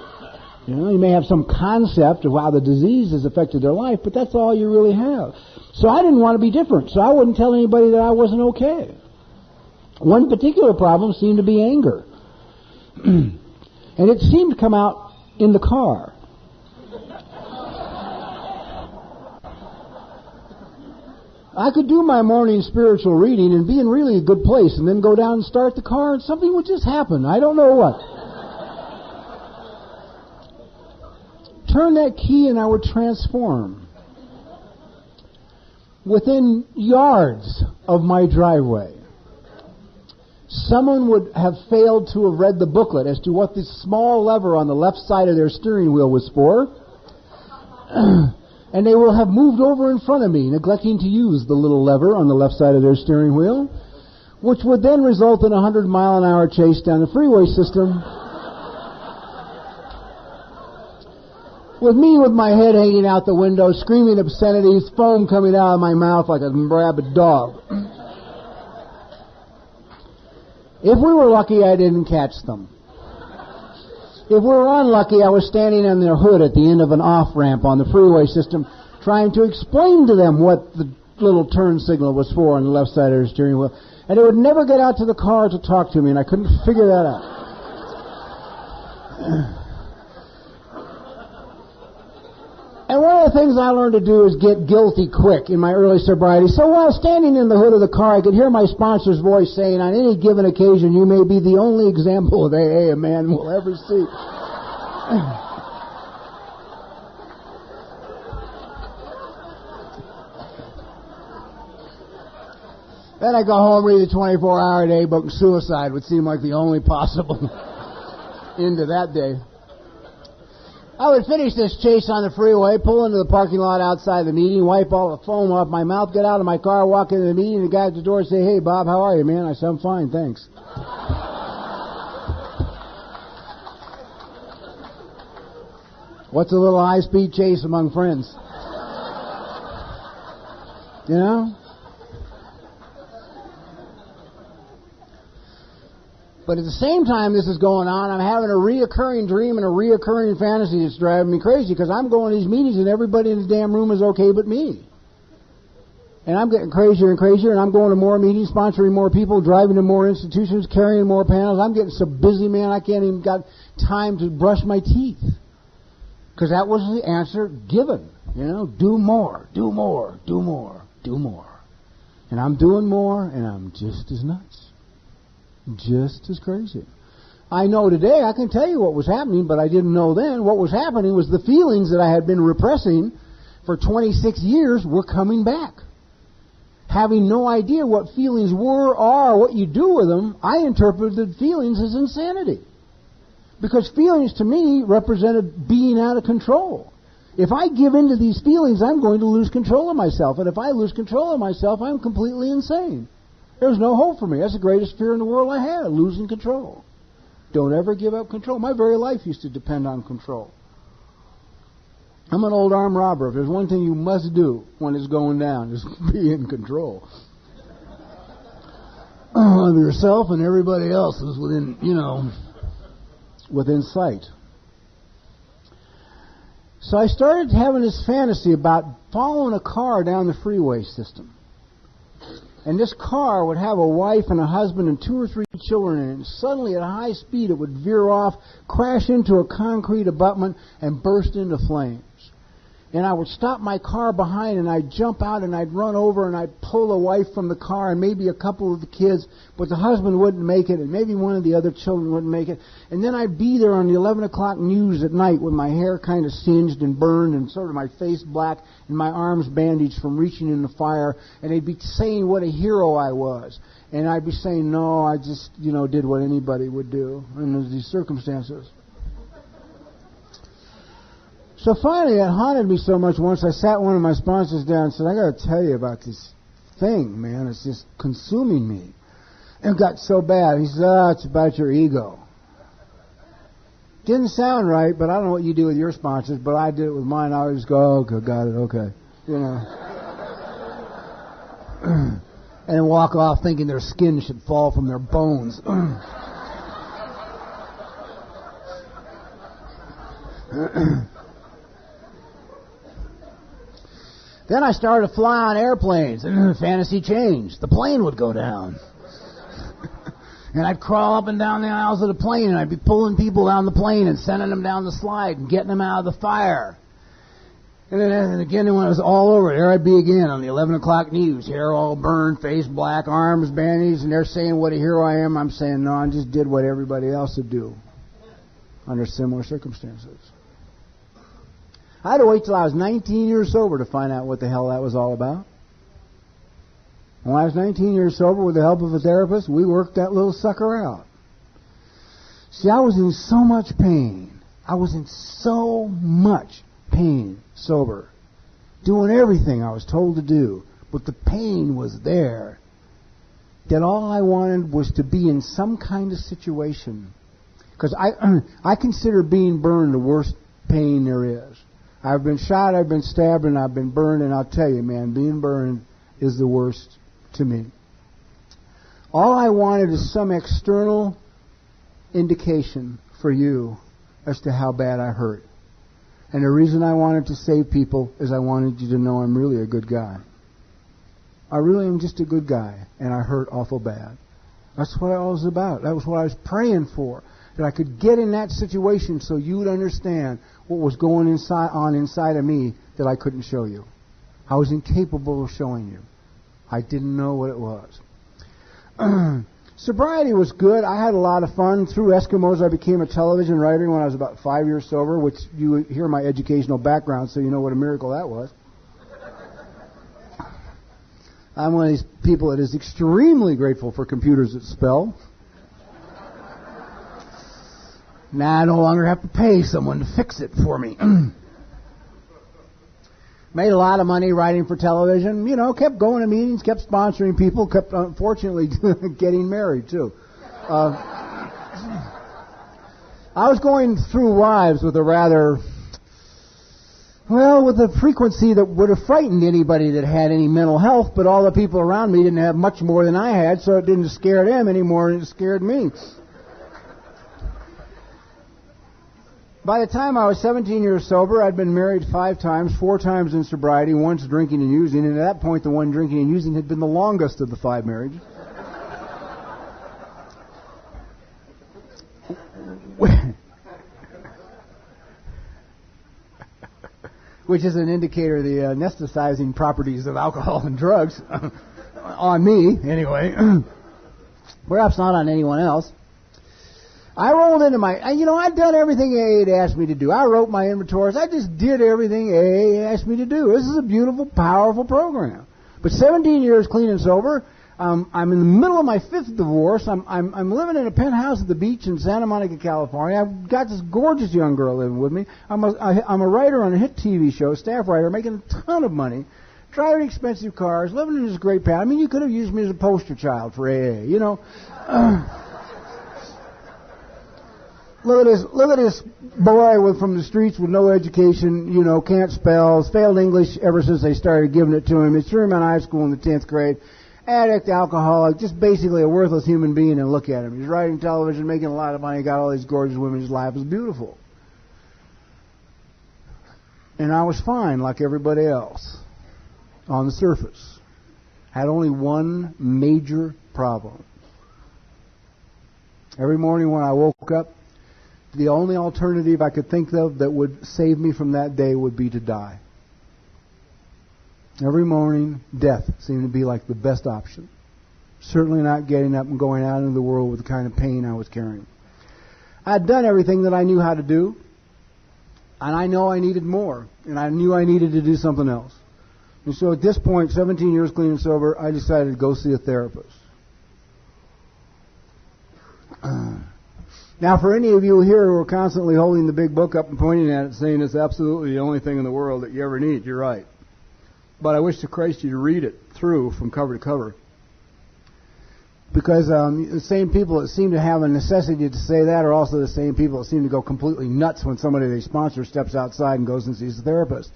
You know, you may have some concept of how the disease has affected their life, but that's all you really have. So I didn't want to be different, so I wouldn't tell anybody that I wasn't okay. One particular problem seemed to be anger. And it seemed to come out in the car. I could do my morning spiritual reading and be in really a good place and then go down and start the car and something would just happen. I don't know what. Turn that key and I would transform. Within yards of my driveway, someone would have failed to have read the booklet as to what this small lever on the left side of their steering wheel was for. And they will have moved over in front of me, neglecting to use the little lever on the left side of their steering wheel, which would then result in a 100-mile-an-hour chase down the freeway system, with me with my head hanging out the window, screaming obscenities, foam coming out of my mouth like a rabid dog. If we were lucky, I didn't catch them. If we were unlucky, I was standing on their hood at the end of an off-ramp on the freeway system trying to explain to them what the little turn signal was for on the left side of their steering wheel. And they would never get out to the car to talk to me, and I couldn't figure that out. And one of the things I learned to do is get guilty quick in my early sobriety. So while standing in the hood of the car, I could hear my sponsor's voice saying, on any given occasion, you may be the only example of AA a man will ever see. Then I go home, read the 24-hour-a-day book, and suicide would seem like the only possible end to that day. I would finish this chase on the freeway, pull into the parking lot outside the meeting, wipe all the foam off my mouth, get out of my car, walk into the meeting, and the guy at the door say, hey, Bob, how are you, man? I said, I'm fine, thanks. What's a little high-speed chase among friends? You know? But at the same time this is going on, I'm having a reoccurring dream and a reoccurring fantasy that's driving me crazy because I'm going to these meetings and everybody in the damn room is okay but me. And I'm getting crazier and crazier, and I'm going to more meetings, sponsoring more people, driving to more institutions, carrying more panels. I'm getting so busy, man, I can't even got time to brush my teeth. Because that was the answer given. You know, do more, do more, do more, do more. And I'm doing more, and I'm just as nuts. Just as crazy. I know today, I can tell you what was happening, but I didn't know then. What was happening was the feelings that I had been repressing for 26 years were coming back. Having no idea what feelings were or are, what you do with them, I interpreted feelings as insanity. Because feelings to me represented being out of control. If I give in to these feelings, I'm going to lose control of myself. And if I lose control of myself, I'm completely insane. There's no hope for me. That's the greatest fear in the world I had, losing control. Don't ever give up control. My very life used to depend on control. I'm an old armed robber. If there's one thing you must do when it's going down, is be in control of yourself and everybody else who's within sight. So I started having this fantasy about following a car down the freeway system. And this car would have a wife and a husband and 2 or 3 children in it. And suddenly, at a high speed, it would veer off, crash into a concrete abutment, and burst into flames. And I would stop my car behind, and I'd jump out, and I'd run over, and I'd pull the wife from the car, and maybe a couple of the kids, but the husband wouldn't make it, and maybe one of the other children wouldn't make it. And then I'd be there on the 11 o'clock news at night with my hair kind of singed and burned, and sort of my face black, and my arms bandaged from reaching in the fire, and they'd be saying what a hero I was. And I'd be saying, no, I just, did what anybody would do under these circumstances. So finally, it haunted me so much once I sat one of my sponsors down and said, I got to tell you about this thing, man. It's just consuming me. And it got so bad. He said, it's about your ego. Didn't sound right, but I don't know what you do with your sponsors, but I did it with mine. I always go, okay, got it, okay. And then walk off thinking their skin should fall from their bones. Then I started to fly on airplanes, and the fantasy changed. The plane would go down. And I'd crawl up and down the aisles of the plane, and I'd be pulling people down the plane and sending them down the slide and getting them out of the fire. And then again, when it was all over, there I'd be again on the 11 o'clock news, hair all burned, face black, arms bandaged, and they're saying what a hero I am. I'm saying, no, I just did what everybody else would do under similar circumstances. I had to wait till I was 19 years sober to find out what the hell that was all about. When I was 19 years sober, with the help of a therapist, we worked that little sucker out. See, I was in so much pain. I was in so much pain sober. Doing everything I was told to do. But the pain was there. That all I wanted was to be in some kind of situation. Because I consider being burned the worst pain there is. I've been shot, I've been stabbed, and I've been burned, and I'll tell you, man, being burned is the worst to me. All I wanted is some external indication for you as to how bad I hurt. And the reason I wanted to save people is I wanted you to know I'm really a good guy. I really am just a good guy, and I hurt awful bad. That's what it was about. That was what I was praying for. That I could get in that situation so you would understand what was going on inside of me that I couldn't show you. I was incapable of showing you. I didn't know what it was. Sobriety was good. I had a lot of fun. Through Eskimos, I became a television writer when I was about 5 years sober, which you hear my educational background, so you know what a miracle that was. I'm one of these people that is extremely grateful for computers that spell. Now I no longer have to pay someone to fix it for me. Made a lot of money writing for television. Kept going to meetings, kept sponsoring people, kept, unfortunately, getting married, too. I was going through lives with with a frequency that would have frightened anybody that had any mental health, but all the people around me didn't have much more than I had, so it didn't scare them any more than it scared me. By the time I was 17 years sober, I'd been married 5 times, 4 times in sobriety, once drinking and using, and at that point the one drinking and using had been the longest of the 5 marriages. Which is an indicator of the anesthetizing properties of alcohol and drugs. On me, anyway. Perhaps not on anyone else. I rolled into I'd done everything AA had asked me to do. I wrote my inventories. I just did everything AA asked me to do. This is a beautiful, powerful program. But 17 years clean and sober. I'm in the middle of my 5th divorce. I'm living in a penthouse at the beach in Santa Monica, California. I've got this gorgeous young girl living with me. I'm a writer on a hit TV show, staff writer, making a ton of money, driving expensive cars, living in this great palace. You could have used me as a poster child for AA, Look at this boy from the streets with no education, can't spell, failed English ever since they started giving it to him. He threw him out of high school in the 10th grade. Addict, alcoholic, just basically a worthless human being, and look at him. He's writing television, making a lot of money, got all these gorgeous women. His life is beautiful. And I was fine like everybody else on the surface. had only one major problem. Every morning when I woke up, the only alternative I could think of that would save me from that day would be to die. Every morning, death seemed to be like the best option. Certainly not getting up and going out into the world with the kind of pain I was carrying. I'd done everything that I knew how to do, and I know I needed more, and I knew I needed to do something else. And so at this point, 17 years clean and sober, I decided to go see a therapist. Now, for any of you here who are constantly holding the big book up and pointing at it, saying it's absolutely the only thing in the world that you ever need, you're right. But I wish to Christ you to read it through from cover to cover. Because the same people that seem to have a necessity to say that are also the same people that seem to go completely nuts when somebody they sponsor steps outside and goes and sees a therapist.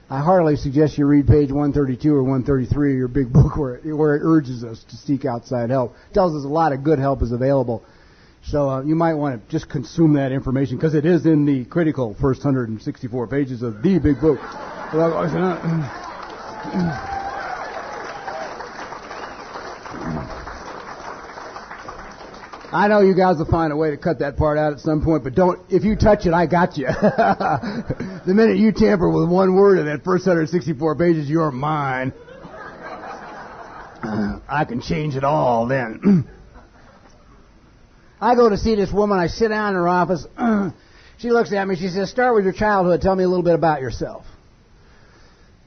I heartily suggest you read page 132 or 133 of your big book where it urges us to seek outside help. It tells us a lot of good help is available. So you might want to just consume that information because it is in the critical first 164 pages of the big book. I know you guys will find a way to cut that part out at some point, but don't. If you touch it, I got you. The minute you tamper with one word in that first 164 pages, you're mine. I can change it all then. I go to see this woman. I sit down in her office. She looks at me. She says, "Start with your childhood. Tell me a little bit about yourself."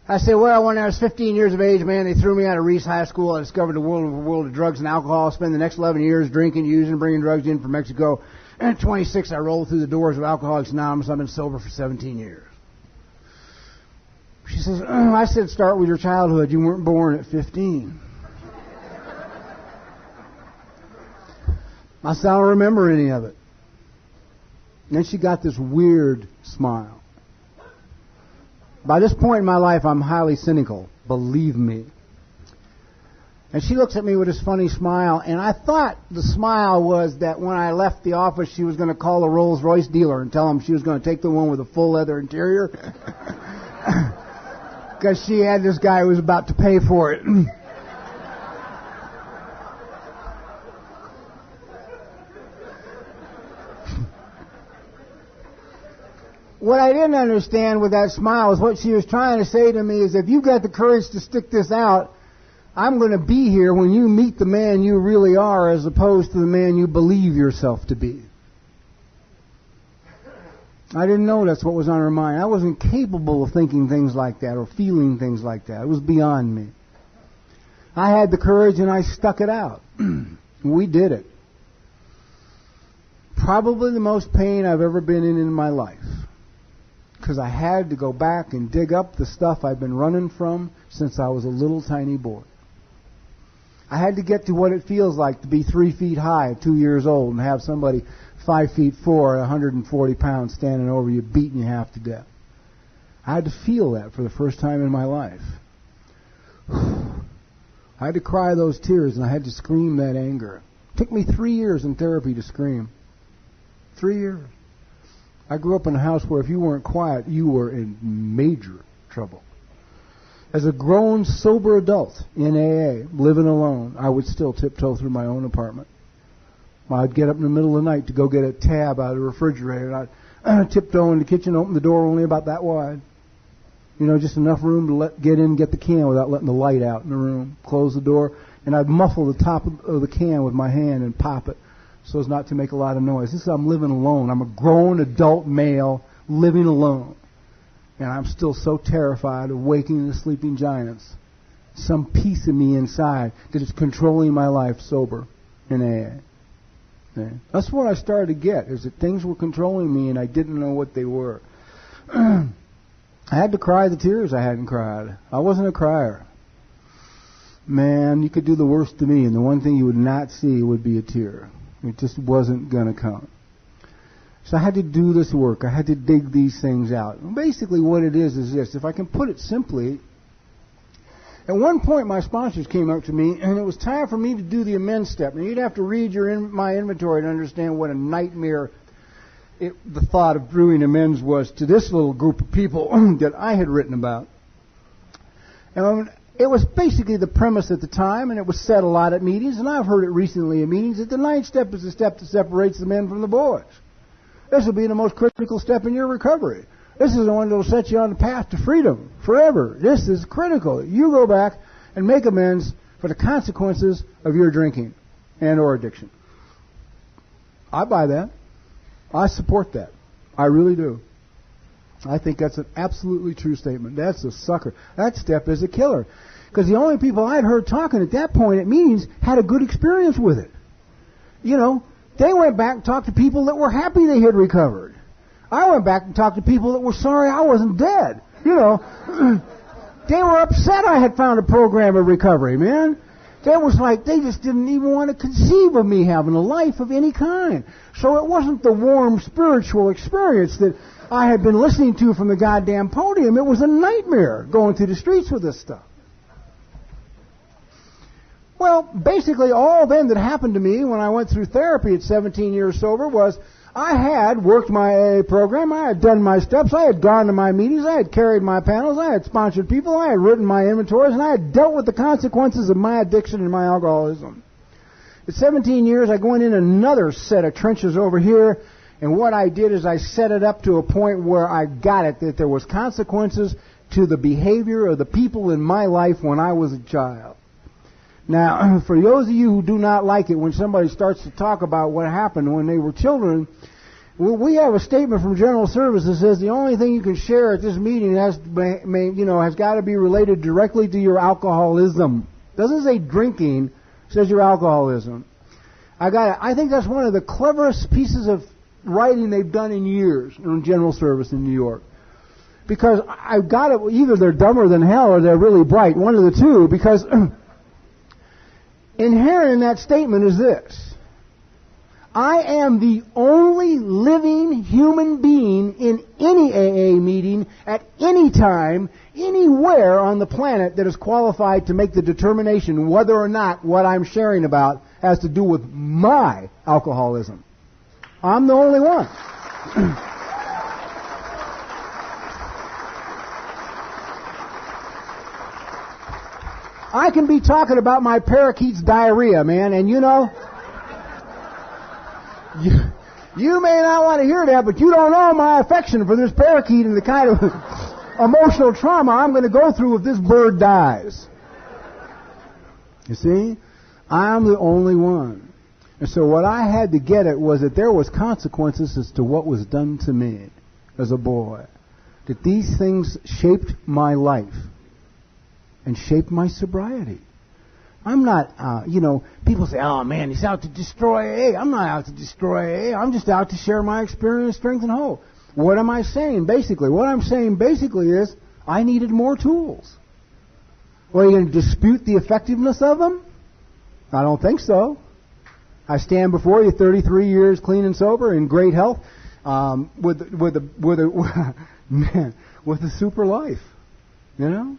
I said, "Well, when I was 15 years of age, man, they threw me out of Reese High School. I discovered the world of drugs and alcohol. Spent the next 11 years drinking, using, bringing drugs in from Mexico. And at 26, I rolled through the doors of Alcoholics Anonymous. I've been sober for 17 years. She says, I said, "Start with your childhood. You weren't born at 15. I said, "I don't remember any of it." And then she got this weird smile. By this point in my life, I'm highly cynical, believe me. And she looks at me with this funny smile, and I thought the smile was that when I left the office, she was going to call a Rolls-Royce dealer and tell him she was going to take the one with the full leather interior. Because she had this guy who was about to pay for it. What I didn't understand with that smile is what she was trying to say to me is, if you've got the courage to stick this out, I'm going to be here when you meet the man you really are as opposed to the man you believe yourself to be. I didn't know that's what was on her mind. I wasn't capable of thinking things like that or feeling things like that. It was beyond me. I had the courage and I stuck it out. We did it. Probably the most pain I've ever been in my life. Because I had to go back and dig up the stuff I've been running from since I was a little tiny boy. I had to get to what it feels like to be 3 feet high at 2 years old and have somebody 5 feet 4 at 140 pounds standing over you, beating you half to death. I had to feel that for the first time in my life. I had to cry those tears and I had to scream that anger. It took me 3 years in therapy to scream. 3 years. I grew up in a house where if you weren't quiet, you were in major trouble. As a grown, sober adult in AA, living alone, I would still tiptoe through my own apartment. I'd get up in the middle of the night to go get a tab out of the refrigerator, and I'd tiptoe in the kitchen, open the door only about that wide. You know, just enough room to get in and get the can without letting the light out in the room. Close the door, and I'd muffle the top of the can with my hand and pop it, so as not to make a lot of noise. This is I'm living alone. I'm a grown adult male living alone. And I'm still so terrified of waking the sleeping giants. Some piece of me inside that is controlling my life sober in AA. Okay. That's what I started to get, is that things were controlling me and I didn't know what they were. I had to cry the tears I hadn't cried. I wasn't a crier. Man, you could do the worst to me, and the one thing you would not see would be a tear. It just wasn't going to come. So I had to do this work. I had to dig these things out. And basically what it is this. If I can put it simply, at one point my sponsors came up to me, and it was time for me to do the amends step. And you'd have to read my inventory to understand what a nightmare the thought of doing amends was to this little group of people that I had written about. And It was basically the premise at the time, and it was said a lot at meetings, and I've heard it recently at meetings, that the ninth step is the step that separates the men from the boys. This will be the most critical step in your recovery. This is the one that will set you on the path to freedom forever. This is critical. You go back and make amends for the consequences of your drinking and or addiction. I buy that. I support that. I really do. I think that's an absolutely true statement. That's a sucker. That step is a killer. Because the only people I'd heard talking at that point at meetings had a good experience with it. You know, they went back and talked to people that were happy they had recovered. I went back and talked to people that were sorry I wasn't dead. You know, they were upset I had found a program of recovery, man. That was like they just didn't even want to conceive of me having a life of any kind. So it wasn't the warm spiritual experience that I had been listening to from the goddamn podium. It was a nightmare going through the streets with this stuff. Well, basically all then that happened to me when I went through therapy at 17 years sober was I had worked my AA program, I had done my steps, I had gone to my meetings, I had carried my panels, I had sponsored people, I had written my inventories, and I had dealt with the consequences of my addiction and my alcoholism. At 17 years, I went in another set of trenches over here, and what I did is I set it up to a point where I got it, that there was consequences to the behavior of the people in my life when I was a child. Now, for those of you who do not like it when somebody starts to talk about what happened when they were children, we have a statement from General Service that says the only thing you can share at this meeting has got to be related directly to your alcoholism. It doesn't say drinking, it says your alcoholism. I think that's one of the cleverest pieces of writing they've done in years in General Service in New York. Because I've got it, either they're dumber than hell or they're really bright, one of the two, because inherent in that statement is this: I am the only living human being in any AA meeting at any time, anywhere on the planet that is qualified to make the determination whether or not what I'm sharing about has to do with my alcoholism. I'm the only one. I can be talking about my parakeet's diarrhea, man, and you know, you may not want to hear that, but you don't know my affection for this parakeet and the kind of emotional trauma I'm going to go through if this bird dies. You see? I'm the only one. And so what I had to get at was that there was consequences as to what was done to me as a boy. That these things shaped my life and shaped my sobriety. I'm not, people say, oh man, he's out to destroy AA. I'm not out to destroy AA. I'm just out to share my experience, strength, and hope. What am I saying basically? What I'm saying basically is I needed more tools. Well, are you going to dispute the effectiveness of them? I don't think so. I stand before you 33 years clean and sober in great health, with a super life, you know?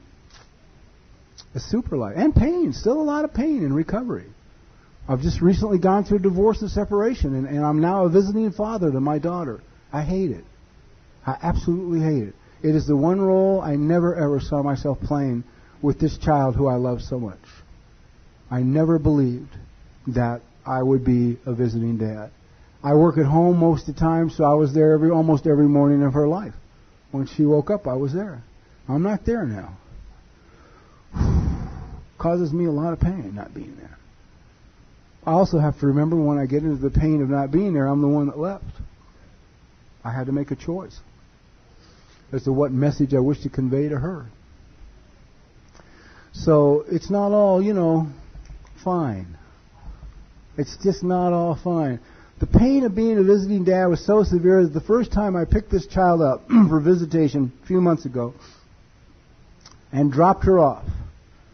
A super life. And pain, still a lot of pain in recovery. I've just recently gone through divorce and separation, and I'm now a visiting father to my daughter. I hate it. I absolutely hate it. It is the one role I never ever saw myself playing with this child who I love so much. I never believed that I would be a visiting dad. I work at home most of the time, so I was there almost every morning of her life. When she woke up, I was there. I'm not there now. Causes me a lot of pain not being there. I also have to remember when I get into the pain of not being there, I'm the one that left. I had to make a choice as to what message I wish to convey to her. So it's not all, fine. It's just not all fine. The pain of being a visiting dad was so severe that the first time I picked this child up for visitation a few months ago and dropped her off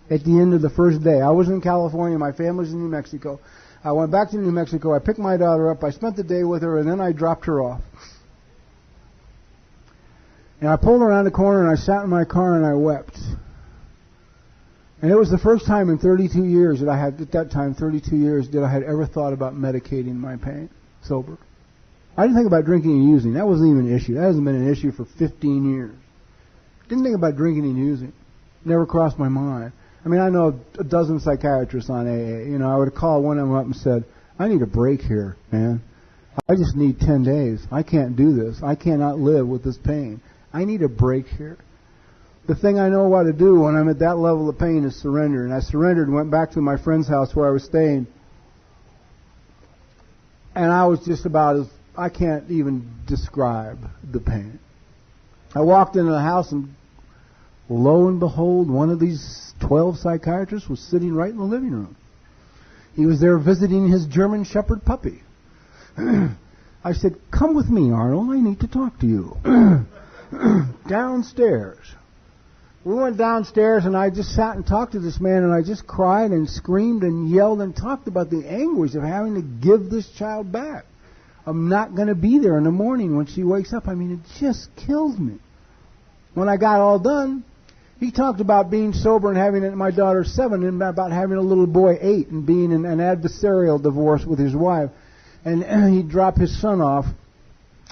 at the end of the first day. I was in California, my family's in New Mexico. I went back to New Mexico, I picked my daughter up, I spent the day with her, and then I dropped her off. And I pulled around the corner and I sat in my car and I wept. And it was the first time in 32 years that I had, at that time, 32 years, that I had ever thought about medicating my pain, sober. I didn't think about drinking and using. That wasn't even an issue. That hasn't been an issue for 15 years. Didn't think about drinking and using. Never crossed my mind. I mean, I know a dozen psychiatrists on AA. You know, I would call one of them up and said, I need a break here, man. I just need 10 days. I can't do this. I cannot live with this pain. I need a break here. The thing I know what to do when I'm at that level of pain is surrender. And I surrendered and went back to my friend's house where I was staying. And I was just about as, I can't even describe the pain. I walked into the house and lo and behold, one of these 12 psychiatrists was sitting right in the living room. He was there visiting his German Shepherd puppy. I said, come with me, Arnold. I need to talk to you. Downstairs. We went downstairs, and I just sat and talked to this man, and I just cried and screamed and yelled and talked about the anguish of having to give this child back. I'm not going to be there in the morning when she wakes up. I mean, it just kills me. When I got all done, he talked about being sober and having my daughter 7, and about having a little boy 8, and being in an adversarial divorce with his wife. And he'd drop his son off,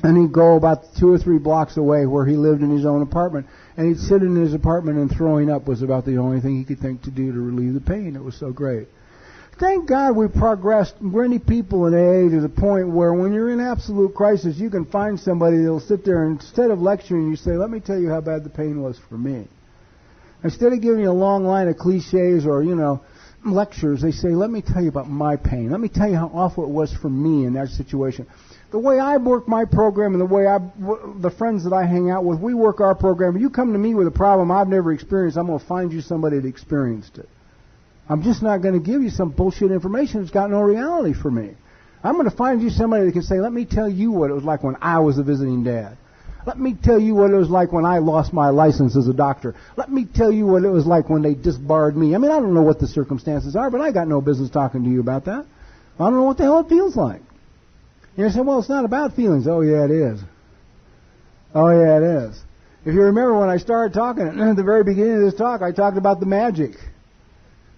and he'd go about 2 or 3 blocks away where he lived in his own apartment. And he'd sit in his apartment, and throwing up was about the only thing he could think to do to relieve the pain. It was so great. Thank God we progressed many people in AA to the point where when you're in absolute crisis, you can find somebody that will sit there and instead of lecturing you say, let me tell you how bad the pain was for me. Instead of giving you a long line of cliches or, lectures, they say, let me tell you about my pain. Let me tell you how awful it was for me in that situation. The way I work my program and the way the friends that I hang out with, we work our program. If you come to me with a problem I've never experienced, I'm going to find you somebody that experienced it. I'm just not going to give you some bullshit information that's got no reality for me. I'm going to find you somebody that can say, let me tell you what it was like when I was a visiting dad. Let me tell you what it was like when I lost my license as a doctor. Let me tell you what it was like when they disbarred me. I mean, I don't know what the circumstances are, but I got no business talking to you about that. I don't know what the hell it feels like. You say, well, it's not about feelings. Oh, yeah, it is. Oh, yeah, it is. If you remember when I started talking at the very beginning of this talk, I talked about the magic.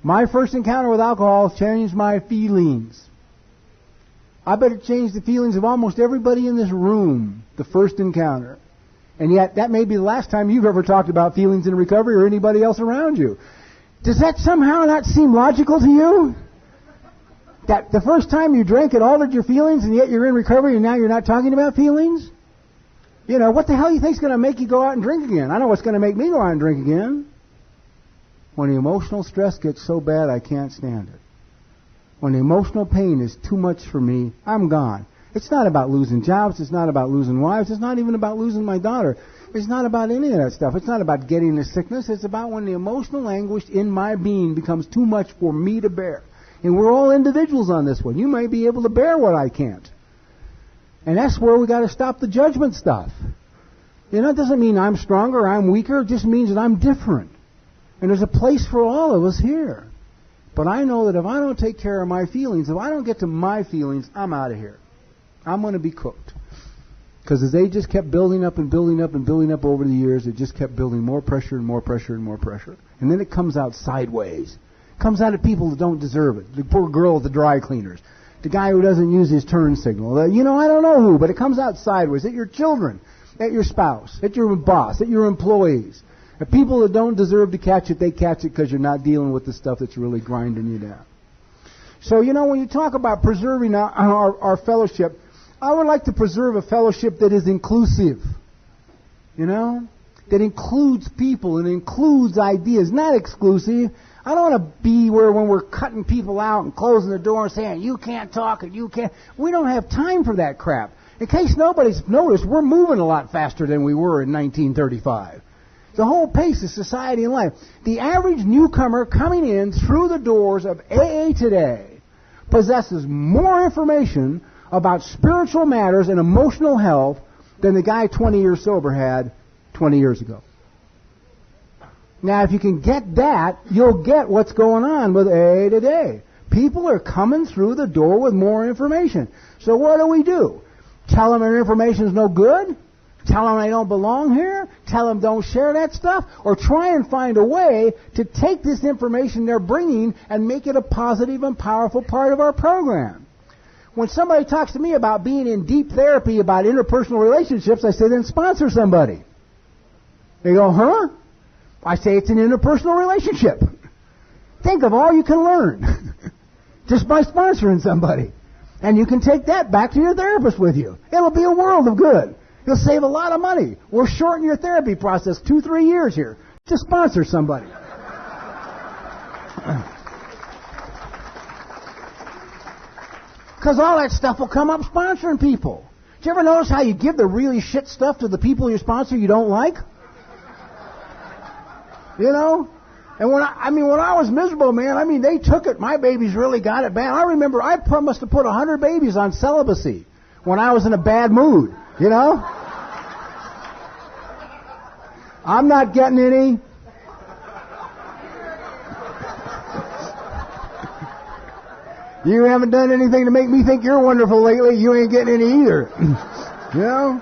My first encounter with alcohol changed my feelings. I bet it changed the feelings of almost everybody in this room, the first encounter. And yet, that may be the last time you've ever talked about feelings in recovery or anybody else around you. Does that somehow not seem logical to you? That the first time you drank, it altered your feelings, and yet you're in recovery, and now you're not talking about feelings? What the hell do you think is going to make you go out and drink again? I know what's going to make me go out and drink again. When the emotional stress gets so bad, I can't stand it. When the emotional pain is too much for me, I'm gone. It's not about losing jobs. It's not about losing wives. It's not even about losing my daughter. It's not about any of that stuff. It's not about getting the sickness. It's about when the emotional anguish in my being becomes too much for me to bear. And we're all individuals on this one. You may be able to bear what I can't. And that's where we got to stop the judgment stuff. It doesn't mean I'm stronger, I'm weaker. It just means that I'm different. And there's a place for all of us here. But I know that if I don't take care of my feelings, if I don't get to my feelings, I'm out of here. I'm going to be cooked. Because as they just kept building up and building up and building up over the years, it just kept building more pressure and more pressure and more pressure. And then it comes out sideways. It comes out at people that don't deserve it. The poor girl at the dry cleaners. The guy who doesn't use his turn signal. I don't know who, but it comes out sideways. At your children, at your spouse, at your boss, at your employees. The people that don't deserve to catch it, they catch it because you're not dealing with the stuff that's really grinding you down. So, when you talk about preserving our fellowship, I would like to preserve a fellowship that is inclusive. That includes people and includes ideas, not exclusive. I don't want to be where when we're cutting people out and closing the door and saying, you can't talk and you can't. We don't have time for that crap. In case nobody's noticed, we're moving a lot faster than we were in 1935. The whole pace of society and life. The average newcomer coming in through the doors of AA today possesses more information about spiritual matters and emotional health than the guy 20 years sober had 20 years ago. Now, if you can get that, you'll get what's going on with AA today. People are coming through the door with more information. So what do? Tell them their information is no good? Tell them they don't belong here? Tell them don't share that stuff? Or try and find a way to take this information they're bringing and make it a positive and powerful part of our program. When somebody talks to me about being in deep therapy about interpersonal relationships, I say, then sponsor somebody. They go, huh? I say, it's an interpersonal relationship. Think of all you can learn just by sponsoring somebody. And you can take that back to your therapist with you. It'll be a world of good. You'll save a lot of money. We'll shorten your therapy process 2-3 years here. Just sponsor somebody. Because all that stuff will come up sponsoring people. Did you ever notice how you give the really shit stuff to the people you sponsor you don't like? You know? And when I was miserable, man, they took it. My babies really got it bad. I remember I must have put 100 babies on celibacy when I was in a bad mood, you know? I'm not getting any. You haven't done anything to make me think you're wonderful lately. You ain't getting any either. You know?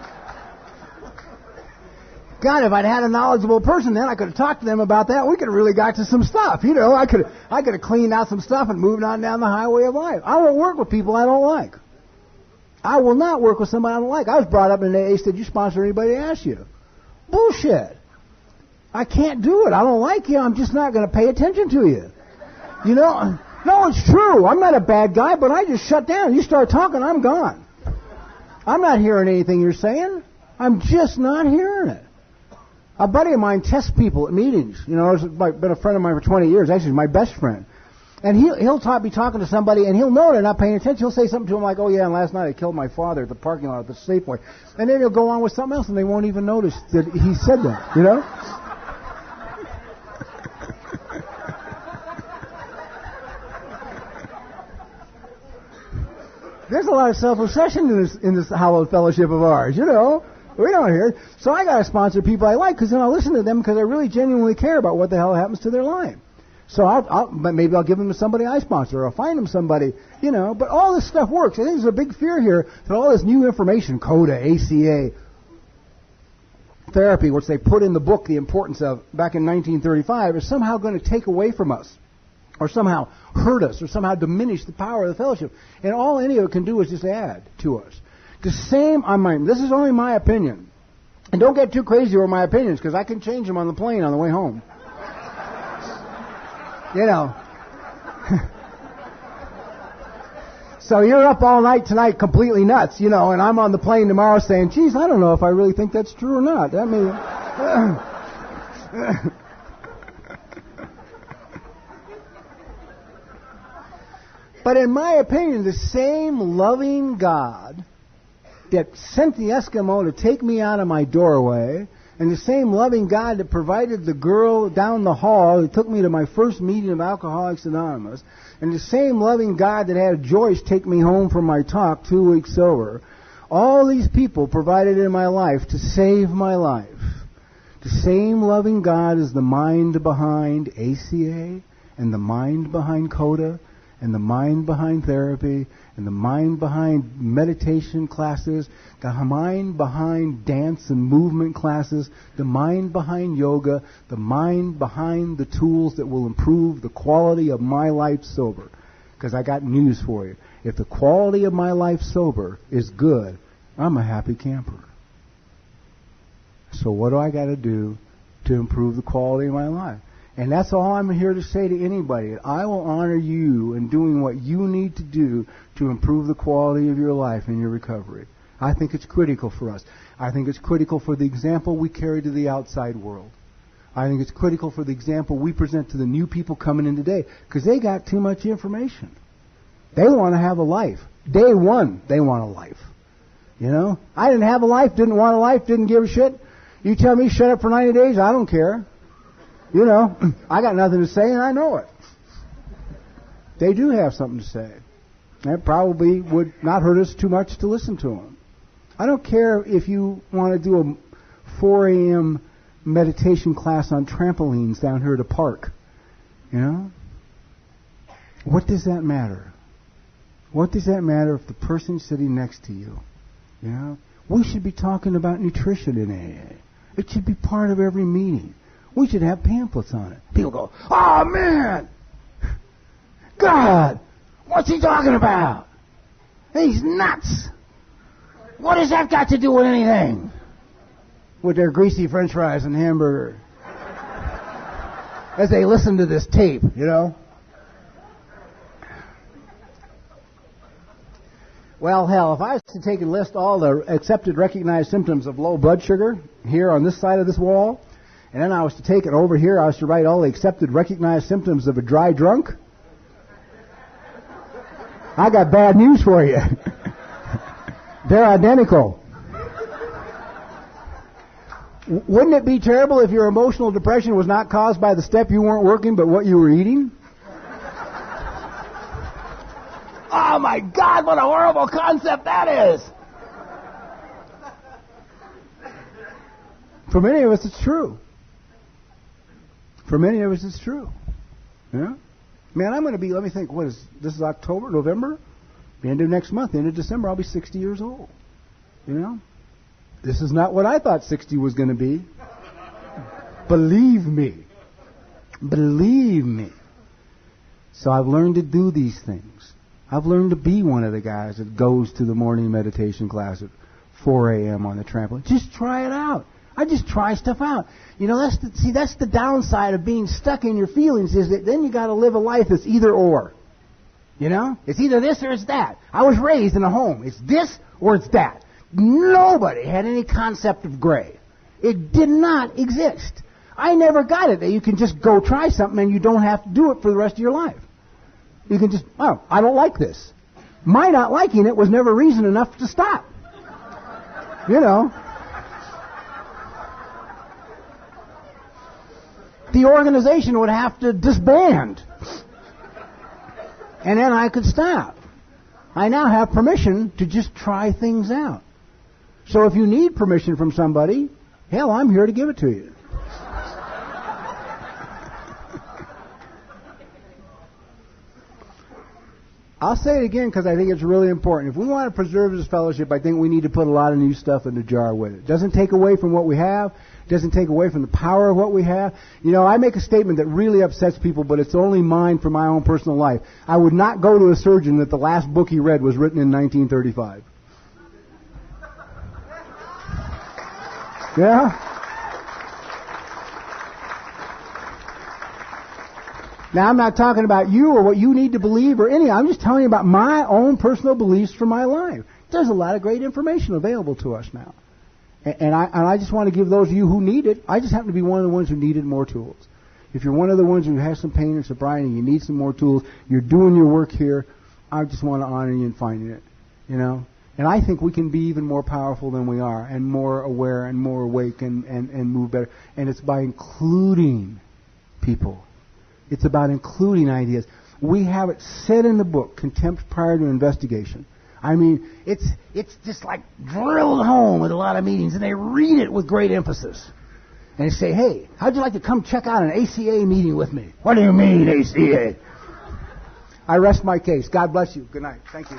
God, if I'd had a knowledgeable person then, I could have talked to them about that. We could have really got to some stuff. You know, I could have cleaned out some stuff and moved on down the highway of life. I won't work with people I don't like. I will not work with somebody I don't like. I was brought up in an AA, said, you sponsor anybody that asks you. Bullshit. I can't do it. I don't like you. I'm just not going to pay attention to you. You know? No, it's true. I'm not a bad guy, but I just shut down. You start talking, I'm gone. I'm not hearing anything you're saying. I'm just not hearing it. A buddy of mine tests people at meetings. You know, he's been a friend of mine for 20 years. Actually, he's my best friend. And he'll be talking to somebody, and he'll know they're not paying attention. He'll say something to him like, oh, yeah, and last night I killed my father at the parking lot at the Safeway. And then he'll go on with something else, and they won't even notice that he said that, you know? There's a lot of self-obsession in this hallowed fellowship of ours, you know? We don't hear it. So I got to sponsor people I like, because then I'll listen to them because I really genuinely care about what the hell happens to their life. So maybe I'll give them to somebody I sponsor, or I'll find them somebody, you know. But all this stuff works. I think there's a big fear here that all this new information, CODA, ACA, therapy, which they put in the book the importance of back in 1935, is somehow going to take away from us, or somehow hurt us, or somehow diminish the power of the fellowship. And all any of it can do is just add to us. The same on mine. This is only my opinion. And don't get too crazy over my opinions, because I can change them on the plane on the way home. You know. So you're up all night tonight completely nuts, you know, and I'm on the plane tomorrow saying, geez, I don't know if I really think that's true or not. I mean... But in my opinion, the same loving God that sent the Eskimo to take me out of my doorway, and the same loving God that provided the girl down the hall that took me to my first meeting of Alcoholics Anonymous, and the same loving God that had Joyce take me home from my talk 2 weeks sober, all these people provided in my life to save my life. The same loving God is the mind behind ACA, and the mind behind CODA, and the mind behind therapy, and the mind behind meditation classes, the mind behind dance and movement classes, the mind behind yoga, the mind behind the tools that will improve the quality of my life sober. Because I got news for you. If the quality of my life sober is good, I'm a happy camper. So what do I got to do to improve the quality of my life? And that's all I'm here to say to anybody. I will honor you in doing what you need to do to improve the quality of your life and your recovery. I think it's critical for us. I think it's critical for the example we carry to the outside world. I think it's critical for the example we present to the new people coming in today, because they got too much information. They want to have a life. Day one, they want a life. You know? I didn't have a life, didn't want a life, didn't give a shit. You tell me shut up for 90 days, I don't care. You know, I got nothing to say, and I know it. They do have something to say. That probably would not hurt us too much to listen to them. I don't care if you want to do a 4 a.m. meditation class on trampolines down here at a park. You know? What does that matter? What does that matter if the person's sitting next to you? You know? We should be talking about nutrition in AA. It should be part of every meeting. We should have pamphlets on it. People go, oh, man! God! What's he talking about? He's nuts! What has that got to do with anything? With their greasy french fries and hamburger. As they listen to this tape, you know? Well, hell, if I was to take and list all the accepted, recognized symptoms of low blood sugar here on this side of this wall, and then I was to take it over here, I was to write all the accepted, recognized symptoms of a dry drunk, I got bad news for you. They're identical. Wouldn't it be terrible if your emotional depression was not caused by the step you weren't working, but what you were eating? Oh my God, what a horrible concept that is! For many of us, it's true. For many of us, it's true. Yeah? Man, I'm going to be, let me think, this is October, November? The end of next month, the end of December, I'll be 60 years old. You know? This is not what I thought 60 was going to be. Believe me. Believe me. So I've learned to do these things. I've learned to be one of the guys that goes to the morning meditation class at 4 a.m. on the trampoline. Just try it out. I just try stuff out. You know, that's the downside of being stuck in your feelings, is that then you got to live a life that's either or. You know? It's either this or it's that. I was raised in a home. It's this or it's that. Nobody had any concept of gray. It did not exist. I never got it that you can just go try something and you don't have to do it for the rest of your life. You can just, oh, I don't like this. My not liking it was never reason enough to stop. You know. The organization would have to disband. And then I could stop. I now have permission to just try things out. So if you need permission from somebody, hell, I'm here to give it to you. I'll say it again because I think it's really important. If we want to preserve this fellowship, I think we need to put a lot of new stuff in the jar with it. Doesn't take away from what we have. Doesn't take away from the power of what we have. You know, I make a statement that really upsets people, but it's only mine for my own personal life. I would not go to a surgeon that the last book he read was written in 1935. Yeah? Now, I'm not talking about you or what you need to believe or any. I'm just telling you about my own personal beliefs for my life. There's a lot of great information available to us now. And I just want to give those of you who need it. I just happen to be one of the ones who needed more tools. If you're one of the ones who has some pain or sobriety and you need some more tools, you're doing your work here, I just want to honor you in finding it. You know? And I think we can be even more powerful than we are, and more aware and more awake and move better. And it's by including people. It's about including ideas. We have it said in the book, Contempt Prior to Investigation. I mean, it's just like drilled home with a lot of meetings, and they read it with great emphasis. And they say, hey, how'd you like to come check out an ACA meeting with me? What do you mean, ACA? I rest my case. God bless you. Good night. Thank you.